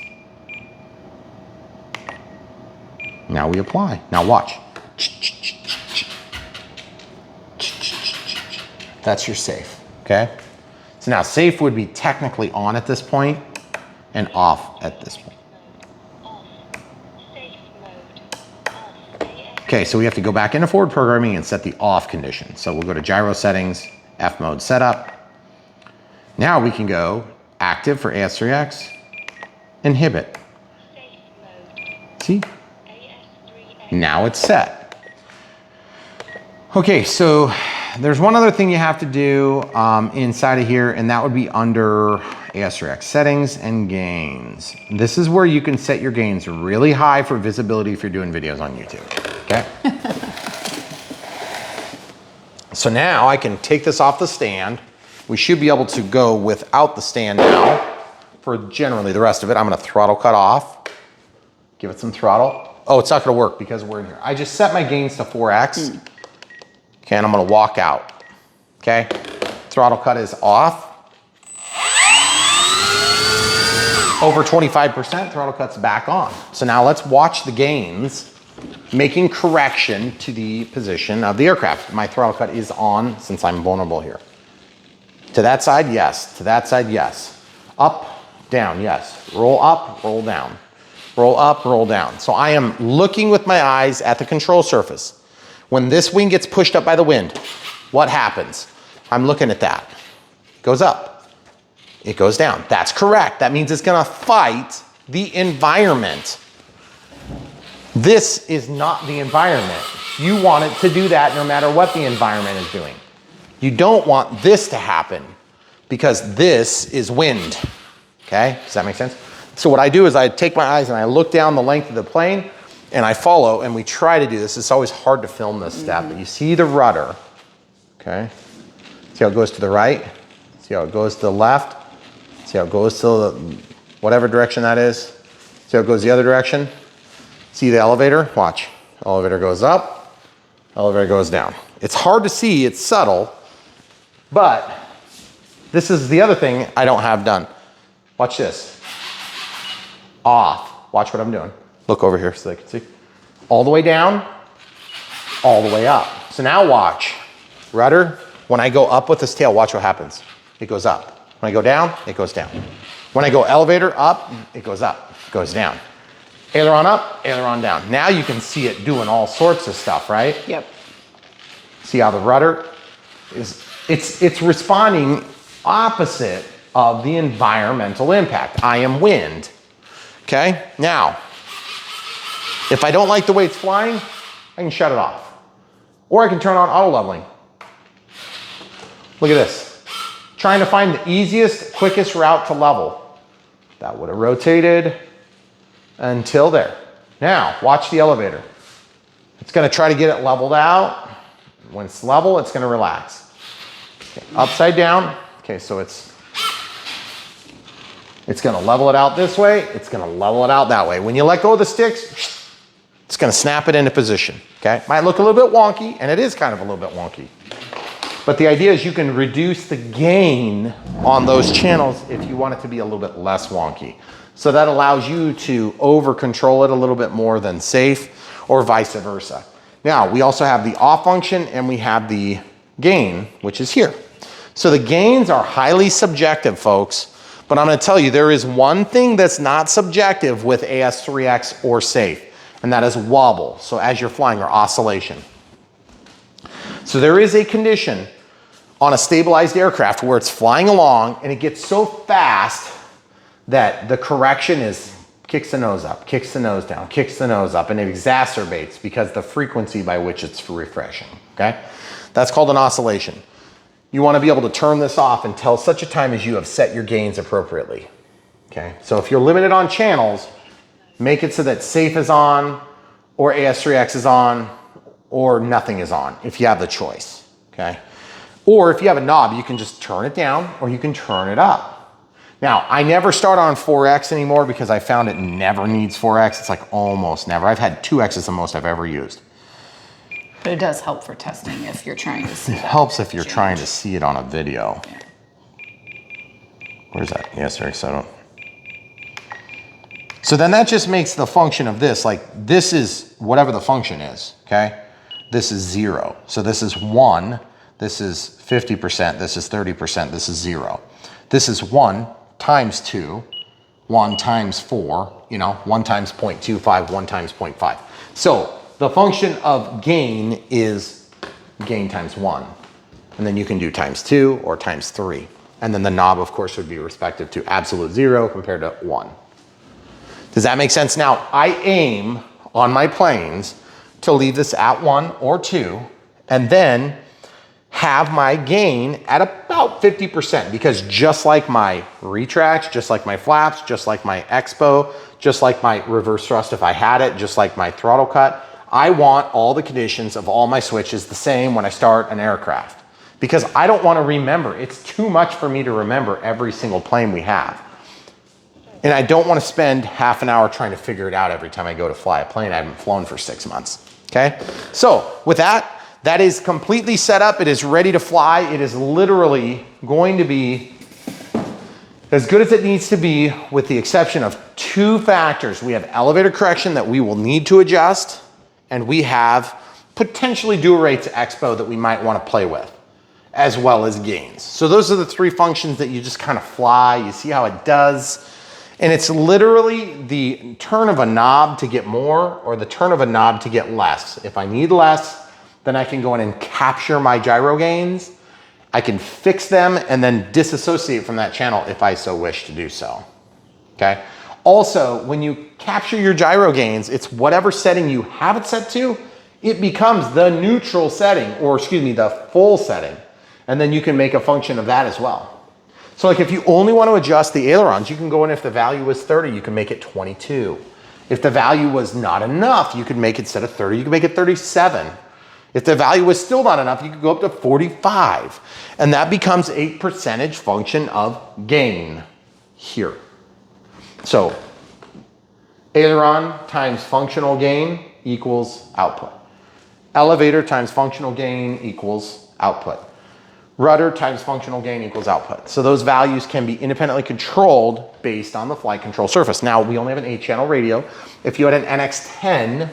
Now we apply. Now watch. That's your safe, okay? So now safe would be technically on at this point and off at this point. Okay, so we have to go back into forward programming and set the off condition. So we'll go to gyro settings, F mode setup. Now we can go active for AS3X, inhibit. See? Now it's set. Okay, so there's one other thing you have to do inside of here, and that would be under AS3X settings and gains. This is where you can set your gains really high for visibility if you're doing videos on YouTube, okay? So now I can take this off the stand. We should be able to go without the stand now for generally the rest of it. I'm gonna throttle cut off, give it some throttle. Oh, it's not gonna work because we're in here. I just set my gains to 4X. Okay, and I'm gonna walk out, okay? Throttle cut is off. Over 25%, throttle cut's back on. So now let's watch the gains, making correction to the position of the aircraft. My throttle cut is on since I'm vulnerable here. To that side, yes. To that side, yes. Up, down, yes. Roll up, roll down. Roll up, roll down. So I am looking with my eyes at the control surface. When this wing gets pushed up by the wind, what happens? I'm looking at that. It goes up. It goes down. That's correct. That means it's gonna fight the environment. This is not the environment. You want it to do that no matter what the environment is doing. You don't want this to happen because this is wind, okay? Does that make sense? So what I do is I take my eyes and I look down the length of the plane and I follow, and we try to do this. It's always hard to film this step, but you see the rudder, okay? See how it goes to the right? See how it goes to the left? See how it goes to the, whatever direction that is? See how it goes the other direction? See the elevator? Watch. Elevator goes up, elevator goes down. It's hard to see, it's subtle, but this is the other thing I don't have done. Watch this. Off. Watch what I'm doing. Look over here so they can see. All the way down, all the way up. So now watch. Rudder, when I go up with this tail, watch what happens. It goes up. When I go down, it goes down. When I go elevator up, it goes up, it goes down. Aileron up, aileron down. Now you can see it doing all sorts of stuff, right? Yep. See how the rudder is, it's responding opposite of the environmental impact. I am wind, okay? Now, if I don't like the way it's flying, I can shut it off. Or I can turn on auto leveling. Look at this. Trying to find the easiest, quickest route to level. That would have rotated until there. Now, watch the elevator. It's gonna try to get it leveled out. When it's level, it's gonna relax. Okay, upside down. Okay, so it's gonna level it out this way. It's gonna level it out that way. When you let go of the sticks, it's gonna snap it into position, okay? Might look a little bit wonky, and it is kind of a little bit wonky. But the idea is you can reduce the gain on those channels if you want it to be a little bit less wonky. So that allows you to over control it a little bit more than safe, or vice versa. Now, we also have the off function and we have the gain, which is here. So the gains are highly subjective, folks, but I'm gonna tell you, there is one thing that's not subjective with AS3X or safe, and that is wobble. So as you're flying, or oscillation. So there is a condition on a stabilized aircraft where it's flying along and it gets so fast that the correction is kicks the nose up, kicks the nose down, kicks the nose up, and it exacerbates because the frequency by which it's refreshing, okay? That's called an oscillation. You want to be able to turn this off until such a time as you have set your gains appropriately, okay? So if you're limited on channels, make it so that safe is on, or AS3X is on, or nothing is on, if you have the choice, okay? Or if you have a knob, you can just turn it down, or you can turn it up. Now, I never start on 4X anymore because I found it never needs 4X. It's like almost never. I've had 2X the most I've ever used. But it does help for testing if you're trying to see. It helps if you're trying to see it on a video. Yeah. Where's that? Yes, Eric, so I don't. So then that just makes the function of this, like this is whatever the function is, okay? This is 0. So this is 1, this is 50%, this is 30%, this is 0. This is 1 times 2, 1 times 4, you know, 1 times 0.25, 1 times 0.5. So the function of gain is gain times 1. And then you can do times 2 or times 3. And then the knob, of course, would be respective to absolute 0 compared to 1. Does that make sense? Now, I aim on my planes to leave this at 1 or 2, and then have my gain at about 50%, because just like my retracts, just like my flaps, just like my expo, just like my reverse thrust if I had it, just like my throttle cut, I want all the conditions of all my switches the same when I start an aircraft, because I don't want to remember. It's too much for me to remember every single plane we have. And I don't want to spend half an hour trying to figure it out every time I go to fly a plane I haven't flown for 6 months. Okay? So with that, that is completely set up. It is ready to fly. It is literally going to be as good as it needs to be, with the exception of 2 factors. We have elevator correction that we will need to adjust, and we have potentially dual rates expo that we might want to play with, as well as gains. So those are the 3 functions that you just kind of fly. You see how it does. And it's literally the turn of a knob to get more, or the turn of a knob to get less. If I need less, then I can go in and capture my gyro gains. I can fix them and then disassociate from that channel if I so wish to do so. Okay? Also, when you capture your gyro gains, it's whatever setting you have it set to, it becomes the neutral setting, or excuse me, the full setting. And then you can make a function of that as well. So like if you only want to adjust the ailerons, you can go in, if the value was 30, you can make it 22. If the value was not enough, you could make it, instead of 30, you can make it 37. If the value was still not enough, you could go up to 45. And that becomes a percentage function of gain here. So aileron times functional gain equals output. Elevator times functional gain equals output. Rudder times functional gain equals output. So those values can be independently controlled based on the flight control surface. Now, we only have an 8-channel radio. If you had an NX10,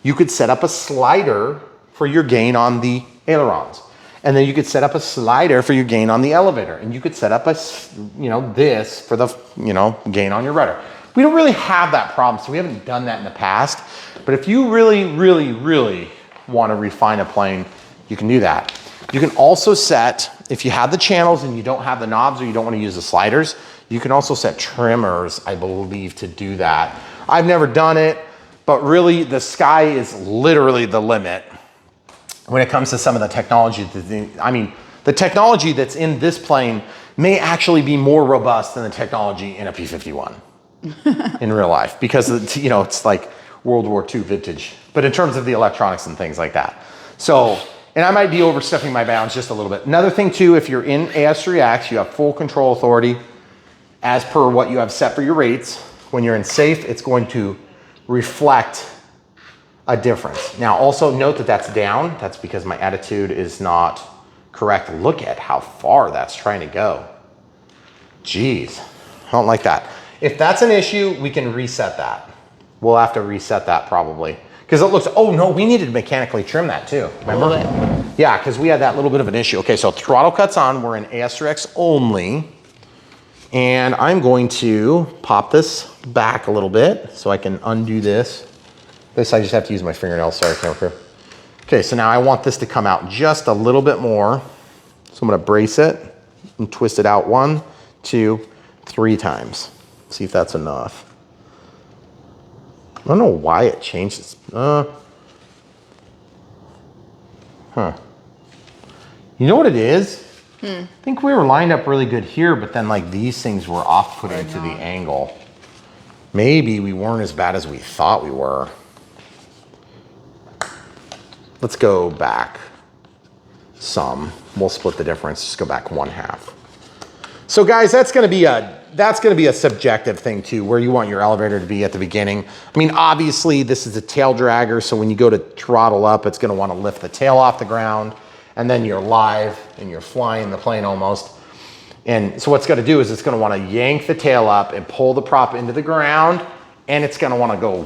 you could set up a slider for your gain on the ailerons. And then you could set up a slider for your gain on the elevator. And you could set up a, this for the, gain on your rudder. We don't really have that problem, so we haven't done that in the past. But if you really, really, really want to refine a plane, you can do that. You can also set, if you have the channels and you don't have the knobs, or you don't want to use the sliders, you can also set trimmers, I believe, to do that. I've never done it, but really the sky is literally the limit when it comes to some of the technology. The technology that's in this plane may actually be more robust than the technology in a P-51 in real life, because it's like World War II vintage, but in terms of the electronics and things like that. So, and I might be overstepping my bounds just a little bit. Another thing too, if you're in AS3X, you have full control authority as per what you have set for your rates. When you're in safe, it's going to reflect a difference. Now also note that that's down. That's because my attitude is not correct. Look at how far that's trying to go. Jeez, I don't like that. If that's an issue, we can reset that. We'll have to reset that probably. Because it looks, oh no, we needed to mechanically trim that too, remember? Yeah, because we had that little bit of an issue. Okay, so throttle cuts on, we're in AS3X only. And I'm going to pop this back a little bit so I can undo this. This I just have to use my fingernails, sorry, camera crew. Okay, so now I want this to come out just a little bit more. So I'm gonna brace it and twist it out 1, 2, 3 times. See if that's enough. I don't know why it changes. You know what it is? I think we were lined up really good here, but then like these things were off-putting to the angle. Maybe we weren't as bad as we thought we were. Let's go back some. We'll split the difference, just go back 1/2. So guys, that's gonna be a subjective thing too, where you want your elevator to be at the beginning. I mean, obviously this is a tail dragger, so when you go to throttle up, it's gonna wanna lift the tail off the ground, and then you're live and you're flying the plane almost. And so what's gonna do is it's gonna wanna yank the tail up and pull the prop into the ground, and it's gonna wanna go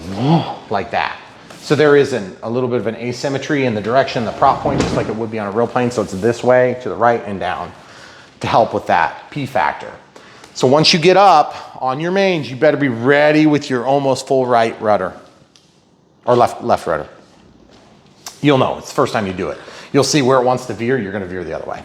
like that. So there is a little bit of an asymmetry in the direction the prop points, just like it would be on a real plane. So it's this way, to the right and down, to help with that P factor. So once you get up on your mains, you better be ready with your almost full right rudder, or left rudder. you'll know. It's the first time you do it. You'll see where it wants to veer. You're going to veer the other way.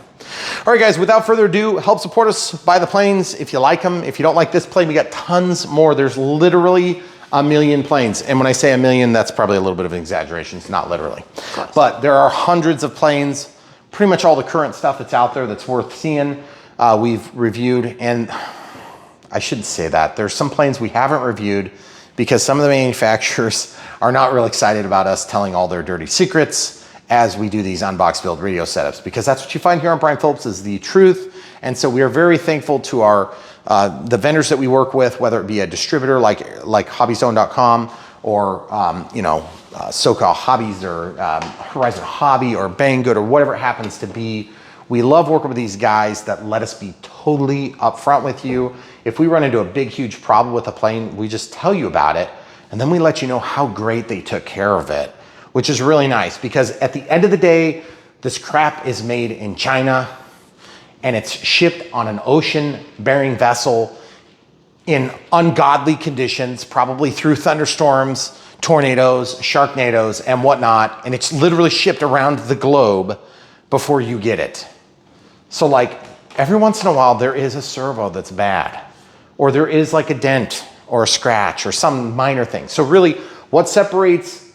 All right, guys, without further ado, help support us. Buy the planes if you like them. If you don't like this plane, we got tons more. There's literally a million planes. And when I say a million, that's probably a little bit of an exaggeration. It's not literally. But there are hundreds of planes, pretty much all the current stuff that's out there that's worth seeing. We've reviewed, and I shouldn't say that. There's some planes we haven't reviewed because some of the manufacturers are not real excited about us telling all their dirty secrets as we do these unbox build radio setups, because that's what you find here on Brian Phillips is the truth. And so we are very thankful to our the vendors that we work with, whether it be a distributor like HobbyZone.com or SoCal Hobbies or Horizon Hobby or Banggood or whatever it happens to be. We love working with these guys that let us be totally upfront with you. If we run into a big, huge problem with a plane, we just tell you about it, and then we let you know how great they took care of it, which is really nice, because at the end of the day, this crap is made in China and it's shipped on an ocean-bearing vessel in ungodly conditions, probably through thunderstorms, tornadoes, sharknadoes, and whatnot, and it's literally shipped around the globe before you get it. So like every once in a while, there is a servo that's bad, or there is like a dent or a scratch or some minor thing. So really, what separates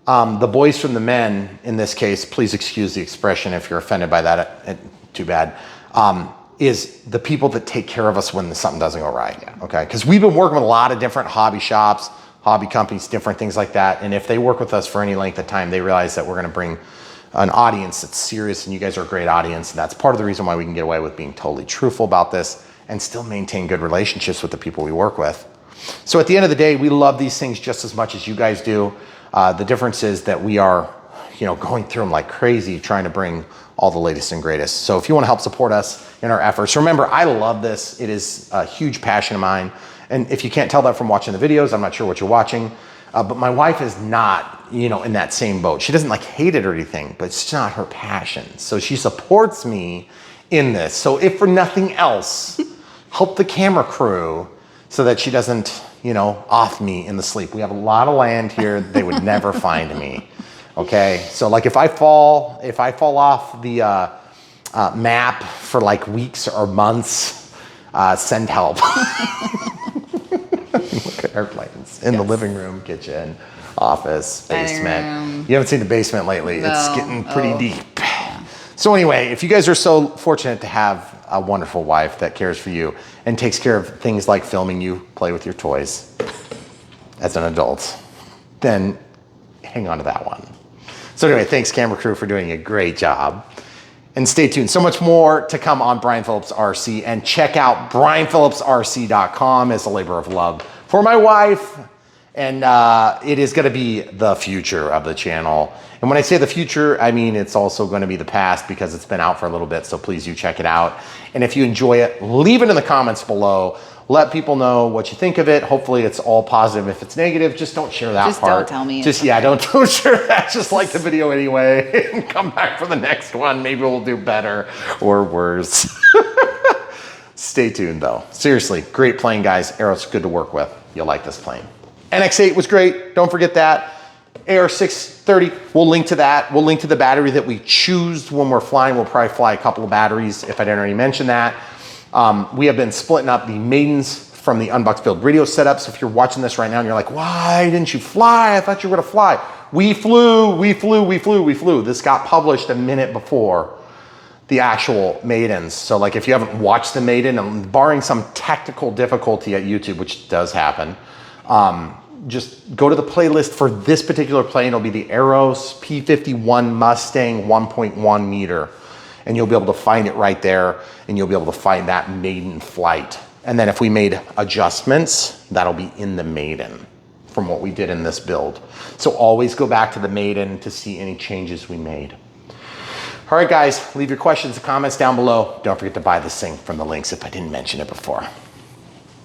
the boys from the men in this case, please excuse the expression if you're offended by that, too bad, is the people that take care of us when something doesn't go right, okay? Because we've been working with a lot of different hobby shops, hobby companies, different things like that, and if they work with us for any length of time, they realize that we're gonna bring an audience that's serious, and you guys are a great audience, and that's part of the reason why we can get away with being totally truthful about this and still maintain good relationships with the people we work with. So at the end of the day, we love these things just as much as you guys do. The difference is that we are, going through them like crazy, trying to bring all the latest and greatest. So if you want to help support us in our efforts, remember, I love this. It is a huge passion of mine. And if you can't tell that from watching the videos, I'm not sure what you're watching, but my wife is not, in that same boat. She doesn't like hate it or anything, but it's not her passion. So she supports me in this. So if for nothing else, help the camera crew so that she doesn't, off me in the sleep. We have a lot of land here. They would never find me. Okay. So like if I fall off the map for like weeks or months, send help. Look at airplanes in the living room, kitchen, office, basement. You haven't seen the basement lately. No. It's getting pretty deep. Yeah. So anyway, if you guys are so fortunate to have a wonderful wife that cares for you and takes care of things like filming you play with your toys as an adult, then hang on to that one. So anyway, thanks camera crew for doing a great job. And stay tuned. So much more to come on Brian Phillips RC, and check out brianphillipsrc.com as a labor of love for my wife. And it is going to be the future of the channel. And when I say the future, I mean it's also going to be the past, because it's been out for a little bit. So please do check it out. And if you enjoy it, leave it in the comments below. Let people know what you think of it. Hopefully it's all positive. If it's negative, just don't share that part. Just don't tell me. Don't share that. Just like the video anyway. And come back for the next one. Maybe we'll do better or worse. Stay tuned though. Seriously, great plane, guys. Aero's good to work with. You'll like this plane. NX8 was great. Don't forget that. AR630, we'll link to that. We'll link to the battery that we choose when we're flying. We'll probably fly a couple of batteries if I didn't already mention that. We have been splitting up the maidens from the Unbox Build radio setup. So if you're watching this right now and you're like, why didn't you fly? I thought you were gonna fly. We flew. This got published a minute before the actual maidens. So like if you haven't watched the maiden, and barring some technical difficulty at YouTube, which does happen, just go to the playlist for this particular plane. It'll be the Aeros P-51 Mustang 1.1 meter. And you'll be able to find it right there, and you'll be able to find that maiden flight. And then if we made adjustments, that'll be in the maiden from what we did in this build. So always go back to the maiden to see any changes we made. All right, guys, leave your questions and comments down below. Don't forget to buy this thing from the links if I didn't mention it before.